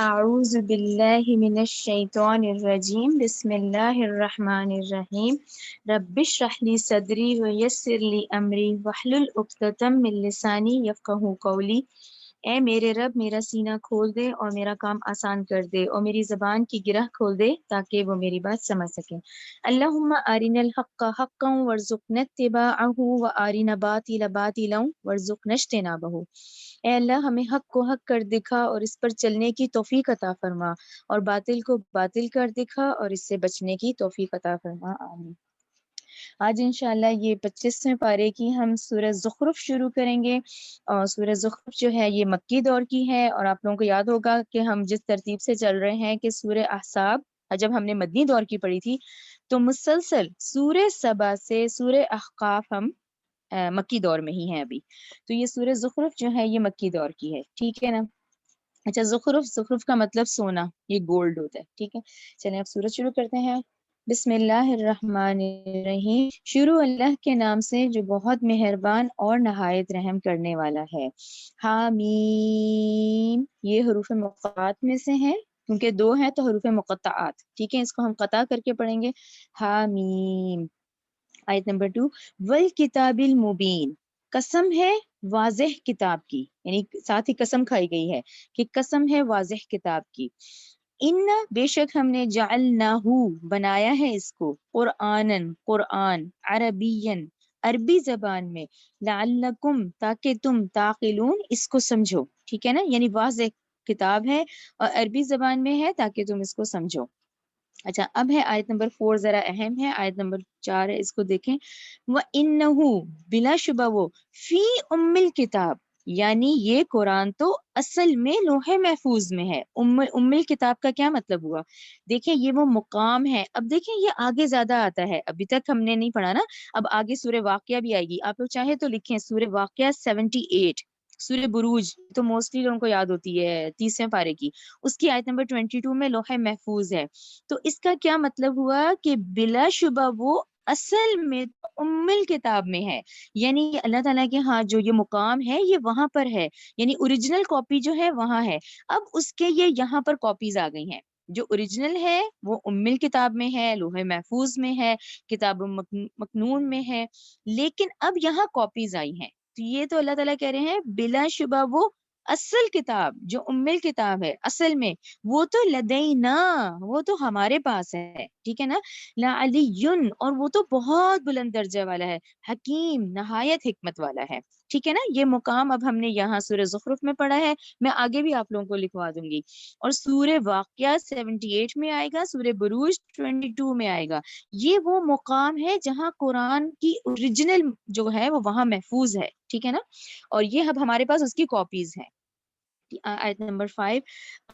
أعوذ بالله من الشيطان الرجيم بسم الله الرحمن الرحيم رب اشرح لي صدري ويسر لي أمري واحلل عقدة من لساني يفقهوا قولي۔ اے میرے رب میرا سینہ کھول دے اور میرا کام آسان کر دے اور میری زبان کی گرہ کھول دے تاکہ وہ میری بات سمجھ سکیں۔ اللہم ارنا الحق حقا وارزقنا اتباعہ وارنا باطل باطلا وارزقنا اجتنابہ۔ اے اللہ ہمیں حق کو حق کر دکھا اور اس پر چلنے کی توفیق عطا فرما، اور باطل کو باطل کر دکھا اور اس سے بچنے کی توفیق عطا فرما، آمین۔ آج انشاءاللہ یہ 25ویں پارے کی ہم سورہ زخرف شروع کریں گے، اور سورہ زخرف جو ہے یہ مکی دور کی ہے، اور آپ لوگوں کو یاد ہوگا کہ ہم جس ترتیب سے چل رہے ہیں کہ سورہ احزاب جب ہم نے مدنی دور کی پڑھی تھی تو مسلسل سورہ سبا سے سورہ احقاف ہم مکی دور میں ہی ہیں ابھی، تو یہ سورہ زخرف جو ہے یہ مکی دور کی ہے، ٹھیک ہے نا۔ اچھا، زخرف کا مطلب سونا، یہ گولڈ ہوتا ہے، ٹھیک ہے۔ چلیں اب سورت شروع کرتے ہیں۔ بسم اللہ الرحمن الرحیم، شروع اللہ کے نام سے جو بہت مہربان اور نہایت رحم کرنے والا ہے۔ حامیم، یہ حروف مقطعات میں سے ہیں، کیونکہ دو ہیں تو حروف مقطعات، ٹھیک ہے، اس کو ہم قطع کر کے پڑھیں گے۔ حامیم۔ آیت نمبر 2، والکتاب المبین، قسم ہے واضح کتاب کی، یعنی ساتھ ہی قسم کھائی گئی ہے کہ قسم ہے واضح کتاب کی۔ ان، بے شک ہم نے جعلناہ، بنایا ہے اس کو، قرآن، عربین، عربی زبان میں، لعلکم، تاکہ تم، تعقلون، اس کو سمجھو، ٹھیک ہے نا، یعنی واضح کتاب ہے اور عربی زبان میں ہے تاکہ تم اس کو سمجھو۔ اچھا، اب ہے آیت نمبر 4، ذرا اہم ہے، آیت نمبر 4 ہے، اس کو دیکھیں۔ وَإِنَّهُ، بلا شبہ وہ، فی ام الکتاب، یعنی یہ قرآن تو اصل میں لوح محفوظ میں ہے۔ ام الکتاب کا کیا مطلب ہوا؟ دیکھیں یہ وہ مقام ہے، اب دیکھیں یہ آگے زیادہ آتا ہے، ابھی تک ہم نے نہیں پڑھا نا، اب آگے سورہ واقعہ بھی آئے گی، آپ لوگ چاہیں تو لکھیں سورہ واقعہ 78، سورہ بروج تو موسٹلی لوگوں کو یاد ہوتی ہے 30ویں پارے کی، اس کی آیت نمبر 22 میں لوح محفوظ ہے۔ تو اس کا کیا مطلب ہوا کہ بلا شبہ وہ اصل میں ام الکتاب میں ہے، یعنی اللہ تعالیٰ کے ہاں جو یہ مقام ہے یہ وہاں پر ہے، یعنی اوریجنل کاپی جو ہے وہاں ہے، اب اس کے یہ یہاں پر کاپیز آ گئی ہیں۔ جو اوریجنل ہے وہ ام الکتاب میں ہے، لوح محفوظ میں ہے، کتاب مکنون میں ہے، لیکن اب یہاں کاپیز آئی ہیں، تو یہ تو اللہ تعالیٰ کہہ رہے ہیں بلا شبہ وہ اصل کتاب جو ام الکتاب ہے اصل میں وہ تو لدینا، وہ تو ہمارے پاس ہے، ٹھیک ہے نا، لعلی، اور وہ تو بہت بلند درجہ والا ہے، حکیم، نہایت حکمت والا ہے، ٹھیک ہے نا۔ یہ مقام اب ہم نے یہاں سورہ زخرف میں پڑھا ہے، میں آگے بھی آپ لوگوں کو لکھوا دوں گی، اور سورہ واقعہ 78 میں آئے گا، سورہ بروج 22 میں آئے گا۔ یہ وہ مقام ہے جہاں قرآن کی اوریجنل جو ہے وہ وہاں محفوظ ہے، ٹھیک ہے نا، اور یہ اب ہمارے پاس اس کی کاپیز ہیں۔ آیت نمبر 5،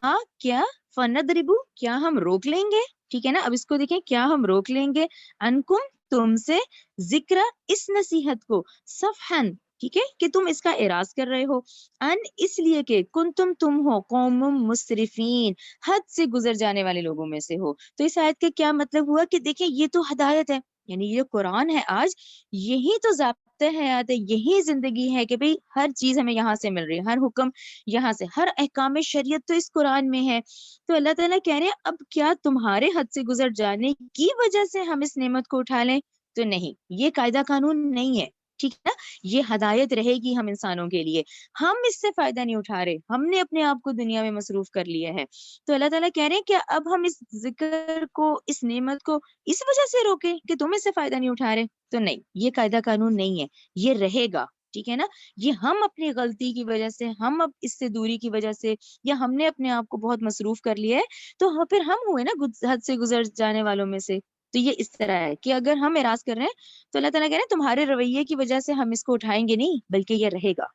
ہاں کیا، فَنَضْرِبُ، کیا ہم روک لیں گے، ٹھیک ہے نا، اب اس کو دیکھیں، کیا ہم روک لیں گے، انکم، تم سے، ذکر، اس نصیحت کو، صفحن، ٹھیک ہے کہ تم اس کا اعراض کر رہے ہو، ان، اس لیے کہ تم ہو، قوم مسرفین، حد سے گزر جانے والے لوگوں میں سے ہو۔ تو اس آیت کا کیا مطلب ہوا کہ دیکھیں یہ تو ہدایت ہے، یعنی یہ قرآن ہے آج، یہی تو ضابطہ حیات ہے، یہی زندگی ہے کہ بھئی ہر چیز ہمیں یہاں سے مل رہی ہے، ہر حکم یہاں سے، ہر احکام شریعت تو اس قرآن میں ہے۔ تو اللہ تعالیٰ کہہ رہے ہیں اب کیا تمہارے حد سے گزر جانے کی وجہ سے ہم اس نعمت کو اٹھا لیں؟ تو نہیں، یہ قاعدہ قانون نہیں ہے، ٹھیک ہے نا، یہ ہدایت رہے گی ہم انسانوں کے لیے، ہم اس سے فائدہ نہیں اٹھا رہے، ہم نے اپنے آپ کو دنیا میں مصروف کر لیا ہے۔ تو اللہ تعالیٰ کہہ رہے ہیں کہ اب ہم اس ذکر کو، اس نعمت کو اس وجہ سے روکیں کہ تم اس سے فائدہ نہیں اٹھا رہے؟ تو نہیں، یہ قاعدہ قانون نہیں ہے، یہ رہے گا، ٹھیک ہے نا۔ یہ ہم اپنی غلطی کی وجہ سے، ہم اب اس سے دوری کی وجہ سے، یا ہم نے اپنے آپ کو بہت مصروف کر لیا ہے، تو پھر ہم ہوئے نا حد سے گزر جانے والوں میں سے۔ تو یہ اس طرح ہے کہ اگر ہم اعراض کر رہے ہیں تو اللہ تعالیٰ کہہ رہے ہیں تمہارے رویے کی وجہ سے ہم اس کو اٹھائیں گے نہیں، بلکہ یہ رہے گا،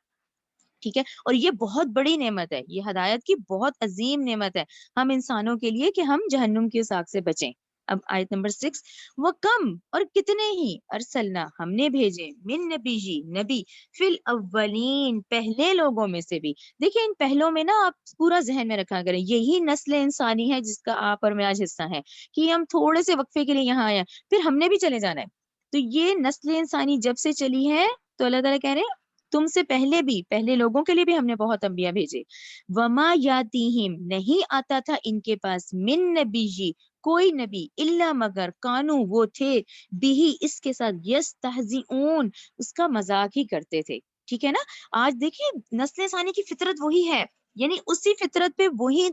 ٹھیک ہے۔ اور یہ بہت بڑی نعمت ہے، یہ ہدایت کی بہت عظیم نعمت ہے ہم انسانوں کے لیے کہ ہم جہنم کی ساگ سے بچیں۔ اب آیت نمبر 6، وہ کم، اور کتنے ہی، ارسلنا، ہم نے بھیجے، من نبی، نبی، فی الاولین، پہلے لوگوں میں سے بھی۔ دیکھیں ان پہلوں میں نا آپ پورا ذہن میں رکھا کریں، یہی نسل انسانی ہے جس کا آپ اور میں آج حصہ ہیں، کہ ہم تھوڑے سے وقفے کے لیے یہاں آئے ہیں، پھر ہم نے بھی چلے جانا ہے۔ تو یہ نسل انسانی جب سے چلی ہے تو اللہ تعالیٰ کہہ رہے ہیں تم سے پہلے بھی، پہلے لوگوں کے لیے بھی ہم نے بہت انبیاء بھیجے. وما یاتیہم نہیں آتا تھا ان کے پاس، من نبی کوئی نبی، الا مگر کانو وہ تھے، بھی اس کے ساتھ یستہزئون اس کا مذاق ہی کرتے تھے. ٹھیک ہے نا. آج دیکھیں نسل ثانی کی فطرت وہی ہے، یعنی اسی فطرت پہ وہی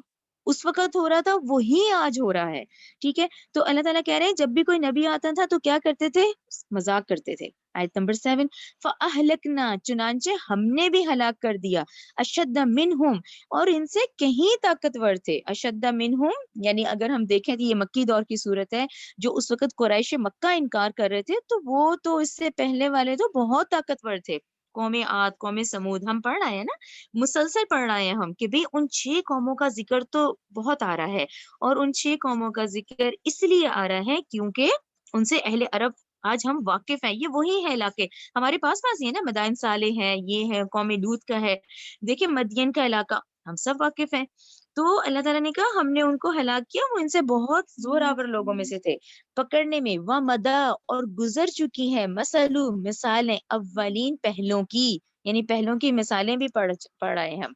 اس وقت ہو رہا تھا وہی آج ہو رہا ہے. ٹھیک ہے. تو اللہ تعالیٰ کہہ رہے ہیں جب بھی کوئی نبی آتا تھا تو کیا کرتے تھے؟ مذاق کرتے تھے. آیت نمبر 7 فَأَهْلَكْنَا چنانچہ ہم نے بھی ہلاک کر دیا، اشد منہم اور ان سے کہیں طاقتور تھے. اشد منہم یعنی اگر ہم دیکھیں تو یہ مکی دور کی صورت ہے. جو اس وقت قریش مکہ انکار کر رہے تھے تو وہ تو اس سے پہلے والے تو بہت طاقتور تھے. قوم عاد، قوم سمود ہم پڑھ رہے ہیں نا، مسلسل پڑھ رہے ہیں ہم کہ بھی ان 6 قوموں کا ذکر تو بہت آ رہا ہے. اور ان 6 قوموں کا ذکر اس لیے آ رہا ہے کیونکہ ان سے اہل عرب آج ہم واقف ہیں. یہ وہی ہے علاقے ہمارے پاس ہی ہے نا، مدائن صالح ہے، یہ ہے قوم لوط کا ہے، دیکھیں مدین کا علاقہ ہم سب واقف ہیں. تو اللہ تعالیٰ نے کہا ہم نے ان کو ہلاک کیا، وہ ان سے بہت زور آور لوگوں میں سے تھے پکڑنے میں. وَمَدَا اور گزر چکی ہے مثلو مثالیں اولین پہلوں کی، یعنی پہلوں کی مثالیں بھی پڑھ آئے ہم.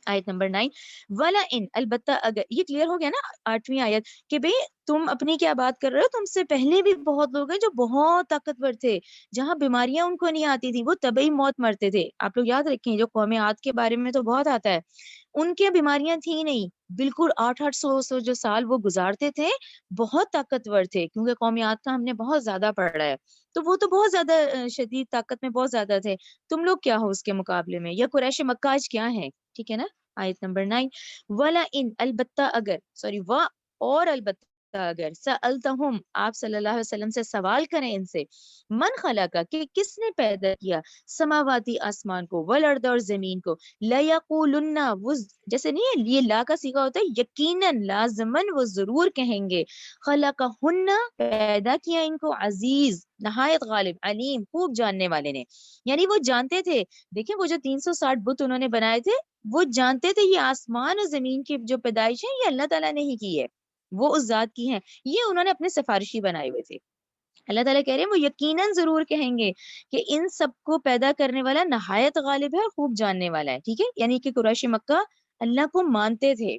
آیت نمبر 9 ولا ان البتہ اگر، یہ کلیئر ہو گیا نا 8ویں آیت کہ بھئی تم اپنی کیا بات کر رہے ہو، تم سے پہلے بھی بہت لوگ ہیں جو بہت طاقتور تھے، جہاں بیماریاں ان کو نہیں آتی تھی وہ طبعی موت مرتے تھے. آپ لوگ یاد رکھیں جو قوم عاد کے بارے میں تو بہت آتا ہے، ان کے بیماریاں تھی نہیں، بالکل 800 جو سال وہ گزارتے تھے بہت طاقتور تھے. کیونکہ قوم عاد کا ہم نے بہت زیادہ پڑھا ہے تو وہ تو بہت زیادہ شدید طاقت میں بہت زیادہ تھے. تم لوگ کیا ہو اس کے مقابلے میں، یا قریش مکہ آج کیا ہے. ٹھیک ہے نا. آیت نمبر 9 ولا ان البتہ اگر، سوری اور البتہ اگر، سألتہم آپ صلی اللہ علیہ وسلم سے سوال کریں ان سے، من خلقا کہ کس نے پیدا کیا، سماواتی آسمان کو، والارض اور زمین کو، لیقولن وہ جیسے نہیں ہے یہ لا کا صیغہ ہوتا ہے یقیناً لازماً وہ ضرور کہیں گے، خلقہن پیدا کیا ان کو، عزیز نہایت غالب، علیم خوب جاننے والے نے. یعنی وہ جانتے تھے، دیکھیں وہ جو 360 بت انہوں نے بنائے تھے وہ جانتے تھے یہ آسمان اور زمین کی جو پیدائش ہے یہ اللہ تعالیٰ نے ہی کی ہے، وہ اس ذات کی ہیں، یہ انہوں نے اپنے سفارشی بنائے ہوئے تھے. اللہ تعالیٰ کہہ رہے ہیں وہ یقیناً ضرور کہیں گے کہ ان سب کو پیدا کرنے والا نہایت غالب ہے، خوب جاننے والا ہے. ٹھیک ہے. یعنی کہ قریش مکہ اللہ کو مانتے تھے.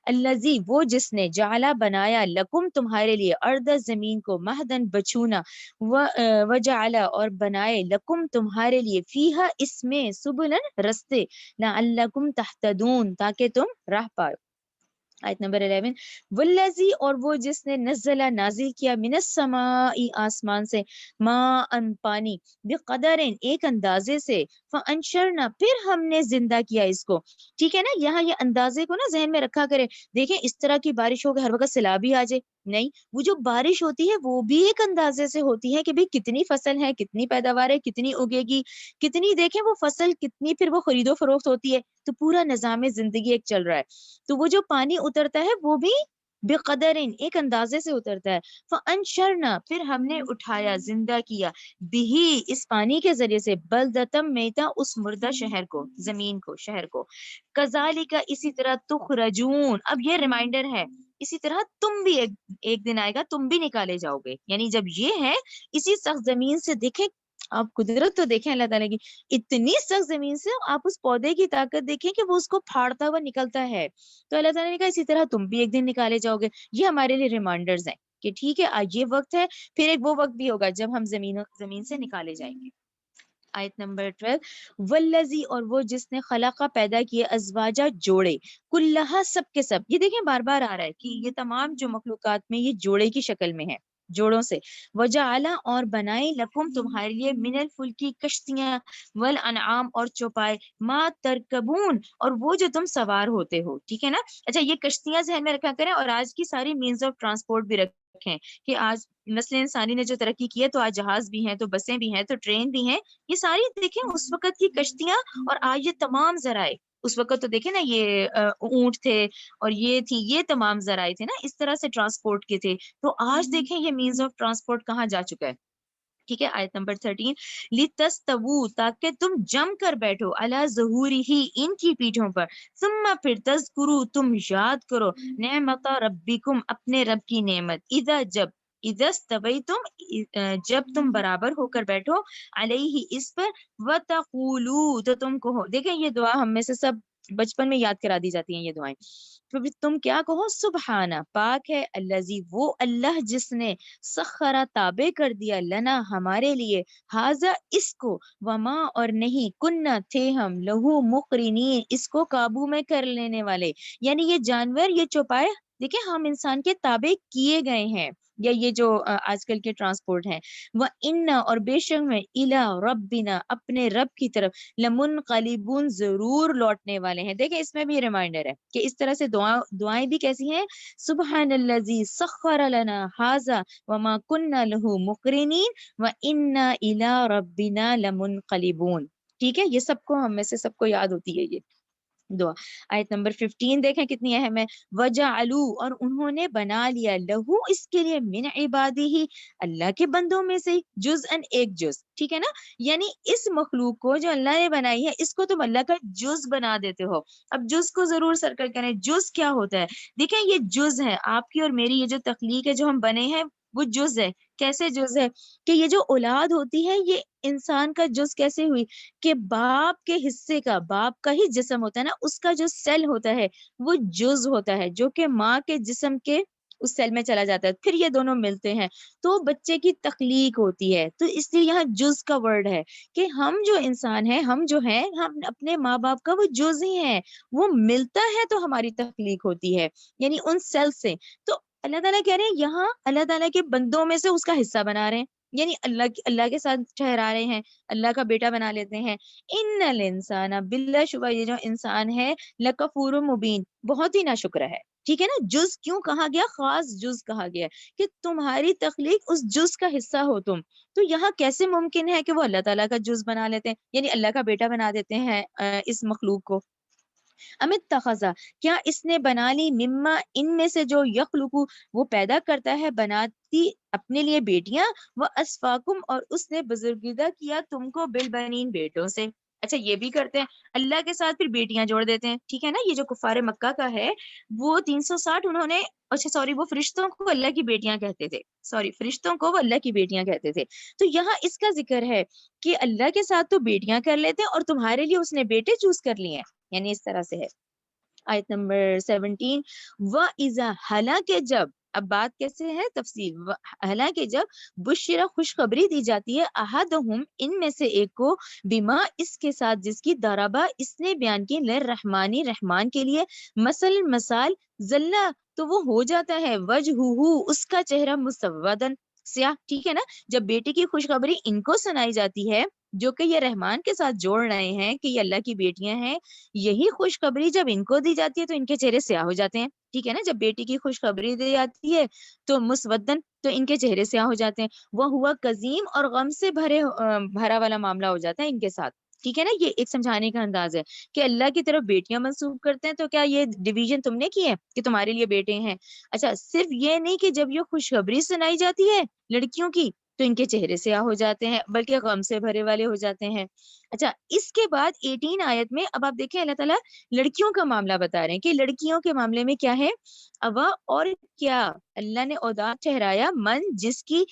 الذی وہ جس نے جعلا بنایا لکم تمہارے لیے، ارض زمین کو، مہدن بچھونا، وجعلا اور بنائے لکم تمہارے لیے، فیہا اس میں، سبلن رستے، لعلکم تہتدون تاکہ تم راہ پاؤ. آیت نمبر 11 والذی اور وہ جس نے نزلہ نازل کیا، من السماء آسمان سے، ماء پانی، بقدر ایک اندازے سے، فانشرنا پھر ہم نے زندہ کیا اس کو. ٹھیک ہے نا. یہاں یہ اندازے کو نا ذہن میں رکھا کرے. دیکھیں اس طرح کی بارش ہو کہ ہر وقت سیلاب بھی آ جائے، نہیں، وہ جو بارش ہوتی ہے وہ بھی ایک اندازے سے ہوتی ہے کہ بھئی کتنی فصل ہے، کتنی پیداوار ہے، کتنی اگے گی، کتنی، دیکھیں وہ فصل کتنی پھر وہ خرید و فروخت ہوتی ہے. تو پورا نظام زندگی ایک چل رہا ہے. تو وہ جو پانی اترتا ہے وہ بھی بقدر ایک اندازے سے اترتا ہے. فانشرنا پھر ہم نے اٹھایا، زندہ کیا، بھی اس پانی کے ذریعے سے، بلدتم میتا اس مردہ شہر کو، زمین کو، شہر کو، کذالک اسی طرح تخرجون. اب یہ ریمائنڈر ہے اسی طرح تم بھی ایک دن آئے گا تم بھی نکالے جاؤ گے. یعنی جب یہ ہے اسی سخت زمین سے، دیکھیں آپ قدرت تو دیکھیں اللہ تعالیٰ کی، اتنی سخت زمین سے آپ اس پودے کی طاقت دیکھیں کہ وہ اس کو پھاڑتا ہوا نکلتا ہے. تو اللہ تعالیٰ نے کہا اسی طرح تم بھی ایک دن نکالے جاؤ گے. یہ ہمارے لیے ریمائنڈرز ہیں کہ ٹھیک ہے آج یہ وقت ہے، پھر ایک وہ وقت بھی ہوگا جب ہم زمین سے نکالے جائیں گے. آیت نمبر 12 والذی اور وہ جس نے خلقہ پیدا کیے، ازواجہ جوڑے، کلہا سب کے سب. یہ دیکھیں بار بار آ رہا ہے کہ یہ تمام جو مخلوقات میں یہ جوڑے کی شکل میں ہے، جوڑوں سے. وجعلا اور بنائے، لکم تمہارے لیے، من الفلکی کشتیاں، والانعام اور چوپائے، ما ترکبون اور وہ جو تم سوار ہوتے ہو. ٹھیک ہے نا. اچھا یہ کشتیاں ذہن میں رکھا کریں، اور آج کی ساری مینز آف ٹرانسپورٹ بھی رکھیں کہ آج نسل انسانی نے جو ترقی کی ہے تو آج جہاز بھی ہیں، تو بسیں بھی ہیں، تو ٹرین بھی ہیں. یہ ساری دیکھیں اس وقت کی کشتیاں، اور آج یہ تمام ذرائع. اس وقت تو دیکھیں نا یہ اونٹ تھے اور یہ تھی، یہ تمام ذرائع تھے نا اس طرح سے ٹرانسپورٹ کے تھے. تو آج دیکھیں یہ مینز آف ٹرانسپورٹ کہاں جا چکا ہے. ٹھیک ہے. آیت نمبر 13 لِتَسْتَوُوا تاکہ تم جم کر بیٹھو، عَلَى ظُهُورِهِ ان کی پیٹھوں پر، ثم پھر تذکروا تم یاد کرو، نعمت ربکم اپنے رب کی نعمت، اذا جب، اذا استویتم جب تم برابر ہو کر بیٹھو علیہ اس پر وتقولوا تو تم کہو. دیکھیں یہ دعا ہم میں سے سب بچپن میں یاد کرا دی جاتی ہیں یہ دعائیں. تو پھر تم کیا کہو سبحانہ پاک ہے الذی وہ اللہ جس نے سخرا تابع کر دیا لنا ہمارے لیے ہاذا اس کو وما اور نہیں کننا تھے ہم لہو مقرنین اس کو قابو میں کر لینے والے. یعنی یہ جانور یہ چوپائے دیکھیں ہم انسان کے تابع کیے گئے ہیں یا یہ جو آج کل کے ٹرانسپورٹ ہیں. وہ ان اور بے شک میں الا ربنا اپنے رب کی طرف لمنقلبون ضرور لوٹنے والے ہیں. دیکھیں اس میں بھی ریمائنڈر ہے کہ اس طرح سے دعائیں بھی کیسی ہیں. سبحان الذی سخر لنا ھذا وما كنا له مقرنین وانا الی ربنا لمنقلبون. ٹھیک ہے یہ سب کو ہم میں سے سب کو یاد ہوتی ہے یہ دعا. آیت نمبر 15 دیکھیں کتنی اہم ہے. وجعلوا اور انہوں نے بنا لیا لہو اس کے لیے من عبادہ اللہ کے بندوں میں سے جزءاً ایک جز. ٹھیک ہے نا یعنی اس مخلوق کو جو اللہ نے بنائی ہے اس کو تم اللہ کا جز بنا دیتے ہو. اب جز کو ضرور سرکل کریں. جز کیا ہوتا ہے دیکھیں یہ جز ہے آپ کی اور میری یہ جو تخلیق ہے جو ہم بنے ہیں وہ جز ہے. کیسے جز ہے کہ یہ جو اولاد ہوتی ہے یہ انسان کا جز کیسے ہوئی کہ باپ کے حصے کا باپ کا ہی جسم ہوتا ہے نا اس کا جو سیل ہوتا ہے وہ جز ہوتا ہے جو کہ ماں کے جسم کے اس سیل میں چلا جاتا ہے پھر یہ دونوں ملتے ہیں تو بچے کی تخلیق ہوتی ہے. تو اس لیے یہاں جز کا ورڈ ہے کہ ہم جو انسان ہیں ہم جو ہیں ہم اپنے ماں باپ کا وہ جز ہی ہیں. وہ ملتا ہے تو ہماری تخلیق ہوتی ہے یعنی ان سیل سے. تو اللہ تعالیٰ کہہ رہے ہیں یہاں اللہ تعالیٰ کے بندوں میں سے اس کا حصہ بنا رہے ہیں یعنی اللہ کے ساتھ ٹھہرا رہے ہیں اللہ کا بیٹا بنا لیتے ہیں. ان الانسان باللہ شبہ یہ جو انسان ہے لکفور مبین بہت ہی ناشکر ہے. ٹھیک ہے نا جز کیوں کہا گیا خاص جز کہا گیا کہ تمہاری تخلیق اس جز کا حصہ ہو تم. تو یہاں کیسے ممکن ہے کہ وہ اللہ تعالیٰ کا جز بنا لیتے ہیں یعنی اللہ کا بیٹا بنا دیتے ہیں اس مخلوق کو. امت تخذا کیا اس نے بنا لی مما ان میں سے جو یخلقو وہ پیدا کرتا ہے بناتی اپنے لیے بیٹیاں وہ اسفاکم اور اس نے بزرگیدہ کیا تم کو بالبنین بیٹوں سے. اچھا یہ بھی کرتے ہیں اللہ کے ساتھ پھر بیٹیاں جوڑ دیتے ہیں. ٹھیک ہے نا یہ جو کفار مکہ کا ہے وہ 360 انہوں نے اچھا سوری وہ فرشتوں کو اللہ کی بیٹیاں کہتے تھے فرشتوں کو وہ اللہ کی بیٹیاں کہتے تھے. تو یہاں اس کا ذکر ہے کہ اللہ کے ساتھ تو بیٹیاں کر لیتے ہیں اور تمہارے لیے اس نے بیٹے چوز کر لیے ہیں یعنی اس طرح سے ہے. آیت نمبر 17 وَإِذَا حالانکہ جب اب بات کیسے ہے تفصیل حالانکہ جب بشرا خوشخبری دی جاتی ہے احدہم ان میں سے ایک کو بما اس کے ساتھ جس کی دربا اس نے بیان کی للرحمانی رحمان کے لیے مثال ذلہ تو وہ ہو جاتا ہے وجہہ اس کا چہرہ مسودن سیاہ. ٹھیک ہے نا جب بیٹی کی خوشخبری ان کو سنائی جاتی ہے جو کہ یہ رحمان کے ساتھ جوڑ رہے ہیں کہ یہ اللہ کی بیٹیاں ہیں یہی خوشخبری جب ان کو دی جاتی ہے تو ان کے چہرے سیاہ ہو جاتے ہیں. ٹھیک ہے نا جب بیٹی کی خوشخبری دی جاتی ہے تو مسودن تو ان کے چہرے سیاہ ہو جاتے ہیں. وہ ہوا قزیم اور غم سے بھرا والا معاملہ ہو جاتا ہے ان کے ساتھ. ٹھیک ہے نا یہ ایک سمجھانے کا انداز ہے کہ اللہ کی طرف بیٹیاں منسوب کرتے ہیں تو کیا یہ ڈویژن تم نے کی ہے کہ تمہارے لیے بیٹے ہیں. اچھا صرف یہ نہیں کہ جب یہ خوشخبری سنائی جاتی ہے لڑکیوں کی تو ان کے چہرے سیاہ ہو جاتے ہیں بلکہ غم سے بھرے والے ہو جاتے ہیں. اچھا اس کے بعد 18 آیت میں اب آپ دیکھیں اللہ تعالیٰ لڑکیوں کا معاملہ بتا رہے ہیں کہ لڑکیوں کے معاملے میں کیا ہے. اب اور کیا اللہ نے اودات ٹھہرایا من جس کی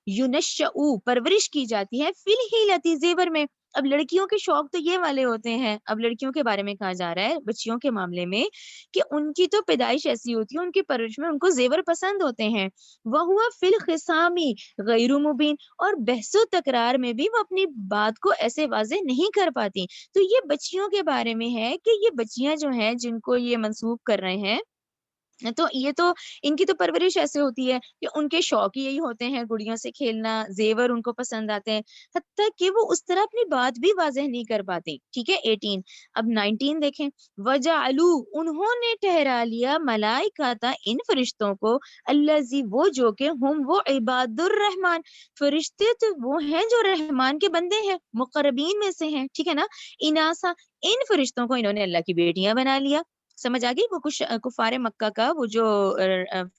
یونشؤ پرورش کی جاتی ہے فی الحیلۃ زیور میں. اب لڑکیوں کے شوق تو یہ والے ہوتے ہیں. اب لڑکیوں کے بارے میں کہا جا رہا ہے بچیوں کے معاملے میں کہ ان کی تو پیدائش ایسی ہوتی ہے ان کی پرورش میں ان کو زیور پسند ہوتے ہیں. وَهُوَ فِي الْخِصَامِ غَيْرُ مُبِينٍ اور بحث و تکرار میں بھی وہ اپنی بات کو ایسے واضح نہیں کر پاتی. تو یہ بچیوں کے بارے میں ہے کہ یہ بچیاں جو ہیں جن کو یہ منسوب کر رہے ہیں تو یہ تو ان کی تو پرورش ایسے ہوتی ہے کہ ان کے شوق یہی ہوتے ہیں گڑیوں سے کھیلنا زیور ان کو پسند آتے ہیں حتیٰ کہ وہ اس طرح اپنی بات بھی واضح نہیں کر پاتی. ٹھیک ہے 18 اب 19 دیکھیں وَجَعَلُوا انہوں نے ٹھہرا لیا ملائکۃ ان فرشتوں کو الذی وہ جو کہ ہم وہ عباد الرحمن فرشتے تو وہ ہیں جو رحمان کے بندے ہیں مقربین میں سے ہیں. ٹھیک ہے نا اناسا ان فرشتوں کو انہوں نے اللہ کی بیٹیاں بنا لیا. سمجھ آگئی وہ کچھ کفار مکہ کا وہ جو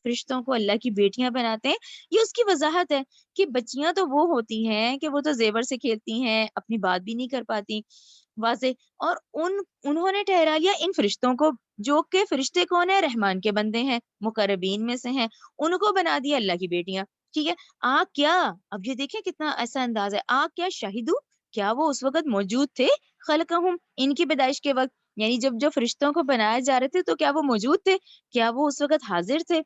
فرشتوں کو اللہ کی بیٹیاں بناتے ہیں یہ اس کی وضاحت ہے کہ بچیاں تو وہ ہوتی ہیں کہ وہ تو زیور سے کھیلتی ہیں اپنی بات بھی نہیں کر پاتی. واضح. اور انہوں نے ٹھہرا لیا ان فرشتوں کو، جو کہ فرشتے کون ہیں؟ رحمان کے بندے ہیں، مقربین میں سے ہیں، ان کو بنا دیا اللہ کی بیٹیاں. ٹھیک ہے. کیا اب یہ دیکھیں کتنا ایسا انداز ہے، کیا شاہدو، کیا وہ اس وقت موجود تھے؟ خلقہم، ان کی پیدائش کے وقت، یعنی جب جو فرشتوں کو بنائے جا رہے تھے تو کیا وہ موجود تھے؟ کیا وہ اس وقت حاضر تھے؟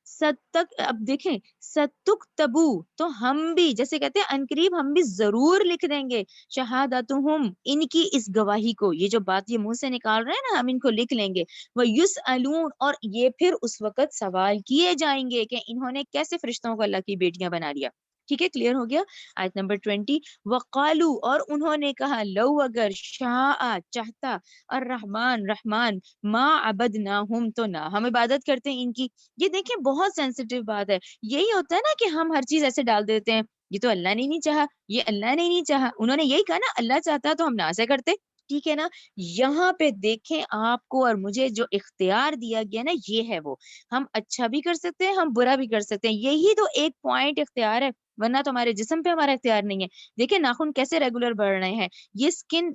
ستک، اب دیکھیں ستک تبو، تو ہم بھی جیسے کہتے ہیں انقریب ہم بھی ضرور لکھ دیں گے شہادتہم، ان کی اس گواہی کو، یہ جو بات یہ منہ سے نکال رہے ہیں نا ہم ان کو لکھ لیں گے. وہ یسالون، اور یہ پھر اس وقت سوال کیے جائیں گے کہ انہوں نے کیسے فرشتوں کو اللہ کی بیٹیاں بنا لیا. ٹھیک ہے، کلیئر ہو گیا. آیت نمبر 20، وقالو، اور انہوں نے کہا، لو اگر شاء چاہتا، الرحمن رحمان، ما عبدناہم، تو نہ ہم عبادت کرتے ہیں ان کی. یہ دیکھیں بہت سینسیٹیو بات ہے. یہی ہوتا ہے نا کہ ہم ہر چیز ایسے ڈال دیتے ہیں، یہ تو اللہ نے نہیں چاہا، یہ اللہ نے نہیں چاہا، انہوں نے یہی کہا نا اللہ چاہتا تو ہم نہ سے کرتے. ٹھیک ہے نا. یہاں پہ دیکھیں آپ کو اور مجھے جو اختیار دیا گیا نا، یہ ہے وہ، ہم اچھا بھی کر سکتے ہیں، ہم برا بھی کر سکتے ہیں. یہی تو ایک پوائنٹ اختیار ہے، ورنہ تو ہمارے جسم پہ ہمارا اختیار نہیں ہے. دیکھیں ناخن کیسے ریگولر بڑھ رہے ہیں، یہ سکن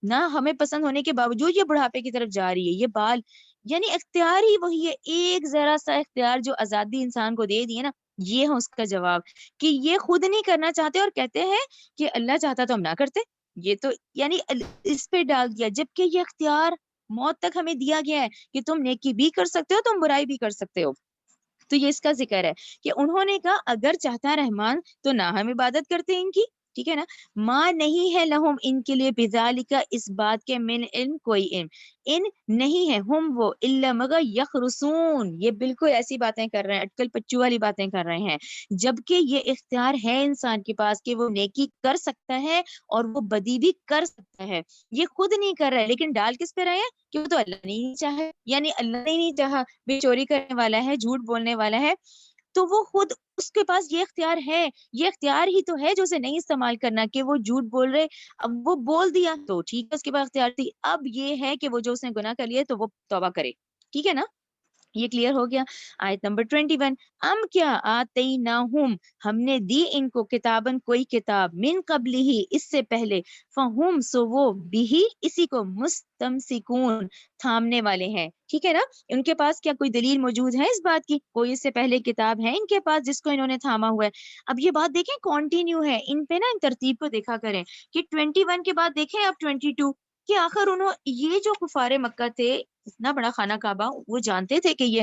نہ ہمیں پسند ہونے کے باوجود یہ بڑھاپے کی طرف جا رہی ہے، یہ بال، یعنی اختیار ہی وہی ہے. ایک ذرا سا اختیار جو آزادی انسان کو دے دیے نا، یہ ہے اس کا جواب، کہ یہ خود نہیں کرنا چاہتے اور کہتے ہیں کہ اللہ چاہتا تو ہم نہ کرتے. یہ تو یعنی اس پہ ڈال دیا، جبکہ یہ اختیار موت تک ہمیں دیا گیا ہے کہ تم نیکی بھی کر سکتے ہو، تم برائی بھی کر سکتے ہو. تو یہ اس کا ذکر ہے کہ انہوں نے کہا اگر چاہتا رحمان تو نہ ہم عبادت کرتے ان کی. ٹھیک ہے نا. ماں نہیں ہے لہم، ان کے لیے، بذالک، اس بات کے، من علم، کوئی علم، ان نہیں ہے، ہم وہ، الا مگر، یخرسون، یہ بالکل ایسی باتیں کر رہے ہیں، اٹکل پچو والی باتیں کر رہے ہیں، جبکہ یہ اختیار ہے انسان کے پاس کہ وہ نیکی کر سکتا ہے اور وہ بدی بھی کر سکتا ہے. یہ خود نہیں کر رہا ہے، لیکن ڈال کس پہ رہے ہیں کہ وہ تو اللہ نے نہیں چاہا، یعنی اللہ نے نہیں چاہا، بے چوری کرنے والا ہے، جھوٹ بولنے والا ہے، تو وہ خود اس کے پاس یہ اختیار ہے. یہ اختیار ہی تو ہے جو اسے نہیں استعمال کرنا، کہ وہ جھوٹ بول رہے، اب وہ بول دیا تو ٹھیک ہے، اس کے پاس اختیار تھی. اب یہ ہے کہ وہ جو اس نے گناہ کر لیا تو وہ توبہ کرے. ٹھیک ہے نا. یہ کلیئر ہو گیا. آیت نمبر 21، ام کیا آتیناہم، ہم نے دی ان کو، کتابن، کوئی کتاب، من قبل ہی، اس سے پہلے، فہم، سو وہ، بھی، اسی کو، مستمسکون، تھامنے والے ہیں. ٹھیک ہے نا. ان کے پاس کیا کوئی دلیل موجود ہے اس بات کی؟ کوئی اس سے پہلے کتاب ہے ان کے پاس جس کو انہوں نے تھاما ہوا ہے؟ اب یہ بات دیکھیں کنٹینیو ہے، ان پہ نا ان ترتیب کو دیکھا کریں کہ 21 کے بعد دیکھیں اب 22، کہ آخر یہ جو کفار مکہ تھے، اتنا بڑا خانہ کعبہ، وہ جانتے تھے کہ یہ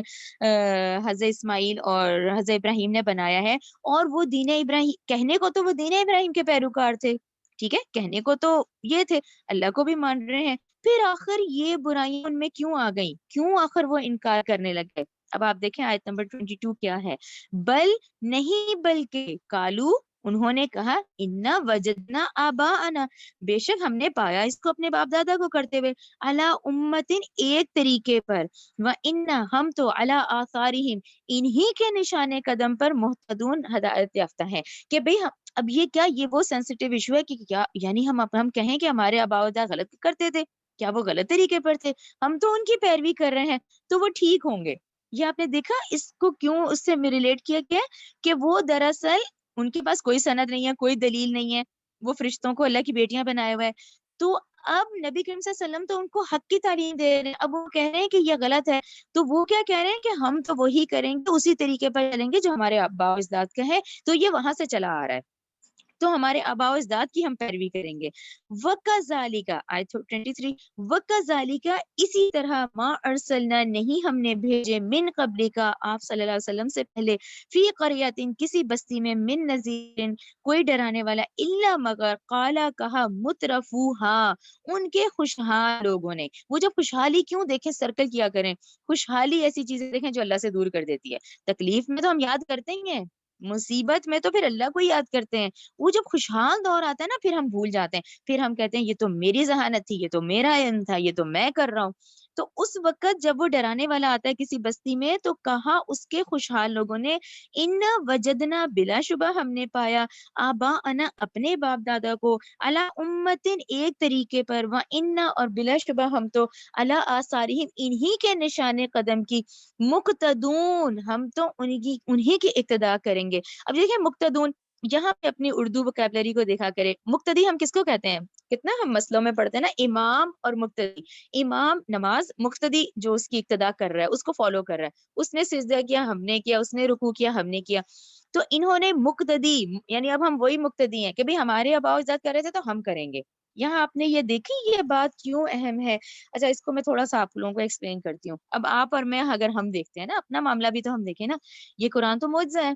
حضرت اسماعیل اور حضرت ابراہیم نے بنایا ہے، اور وہ دین ابراہیم، کہنے کو تو وہ دین ابراہیم کے پیروکار تھے. ٹھیک ہے، کہنے کو تو یہ تھے، اللہ کو بھی مان رہے ہیں، پھر آخر یہ برائیاں ان میں کیوں آ گئیں؟ کیوں آخر وہ انکار کرنے لگ گئے؟ اب آپ دیکھیں آیت نمبر 22 کیا ہے. بل، نہیں، بلکہ، کالو، انہوں نے کہا، انا وجدنا آباءنا، بے شک ہم نے پایا اس کو اپنے باپ دادا کو کرتے ہوئے، علی امتن، ایک طریقے پر، وَإِنَّا، ہم تو، علی آثارہم، انہی کے نشان قدم پر، مہتدون، ہدایت یافتہ ہیں. کہ بھئی اب یہ کیا، یہ وہ سینسیٹیو ایشو ہے کہ کیا، یعنی ہم کہیں کہ ہمارے آباء و اجداد غلط کرتے تھے، کیا وہ غلط طریقے پر تھے؟ ہم تو ان کی پیروی کر رہے ہیں تو وہ ٹھیک ہوں گے. یہ آپ نے دیکھا اس کو کیوں اس سے ریلیٹ کیا گیا کہ وہ دراصل ان کے پاس کوئی سند نہیں ہے، کوئی دلیل نہیں ہے، وہ فرشتوں کو اللہ کی بیٹیاں بنائے ہوئے ہیں. تو اب نبی کریم صلی اللہ علیہ وسلم تو ان کو حق کی تعلیم دے رہے ہیں، اب وہ کہہ رہے ہیں کہ یہ غلط ہے، تو وہ کیا کہہ رہے ہیں کہ ہم تو وہی کریں گے، اسی طریقے پر چلیں گے جو ہمارے آباء و اجداد کا ہے. تو یہ وہاں سے چلا آ رہا ہے، تو ہمارے آباء و اجداد کی ہم پیروی کریں گے. وَكَذَلِكَ، آیت 23، وَكَذَلِكَ، اسی طرح، ما ارسلنا، نہیں ہم نے بھیجے، من قبل کا، آپ صلی اللہ علیہ وسلم سے پہلے، فی قریۃ، کسی بستی میں، من نذیر، کوئی ڈرانے والا، الا مگر، قالا، کہا، مترفوہا، ان کے خوشحال لوگوں نے. وہ جب خوشحالی، کیوں دیکھیں سرکل کیا کریں، خوشحالی ایسی چیزیں دیکھیں جو اللہ سے دور کر دیتی ہے. تکلیف میں تو ہم یاد کرتے ہی ہیں، مصیبت میں تو پھر اللہ کو یاد کرتے ہیں، وہ جب خوشحال دور آتا ہے نا پھر ہم بھول جاتے ہیں، پھر ہم کہتے ہیں یہ تو میری ذہانت تھی، یہ تو میرا علم تھا، یہ تو میں کر رہا ہوں. تو اس وقت جب وہ ڈرانے والا آتا ہے کسی بستی میں، تو کہا اس کے خوشحال لوگوں نے، ان وجدنا، بلا شبہ ہم نے پایا، آبا انا، اپنے باپ دادا کو، علی امتن، ایک طریقے پر، و انا، اور بلا شبہ ہم تو، علی آثارہم، انہی کے نشان قدم کی، مقتدون، ہم تو انہی کی اقتداء کریں گے. اب دیکھیں مقتدون، یہاں پہ اپنی اردو وکیبلری کو دیکھا کرے. مقتدی ہم کس کو کہتے ہیں؟ کتنا ہم مسئلوں میں پڑھتے ہیں نا، امام اور مقتدی. امام نماز، مقتدی جو اس کی اقتدا کر رہا ہے، اس کو فالو کر رہا ہے، اس نے سجدہ کیا ہم نے کیا، اس نے رکوع کیا ہم نے کیا. تو انہوں نے مقتدی، یعنی اب ہم وہی مقتدی ہیں کہ بھئی ہمارے آباء و اجداد کر رہے تھے تو ہم کریں گے. یہاں آپ نے یہ دیکھی یہ بات کیوں اہم ہے. اچھا اس کو میں تھوڑا سا آپ لوگوں کو ایکسپلین کرتی ہوں. اب آپ اور میں اگر ہم دیکھتے ہیں نا، اپنا معاملہ بھی تو ہم دیکھیں نا. یہ قرآن تو معجزہ ہے.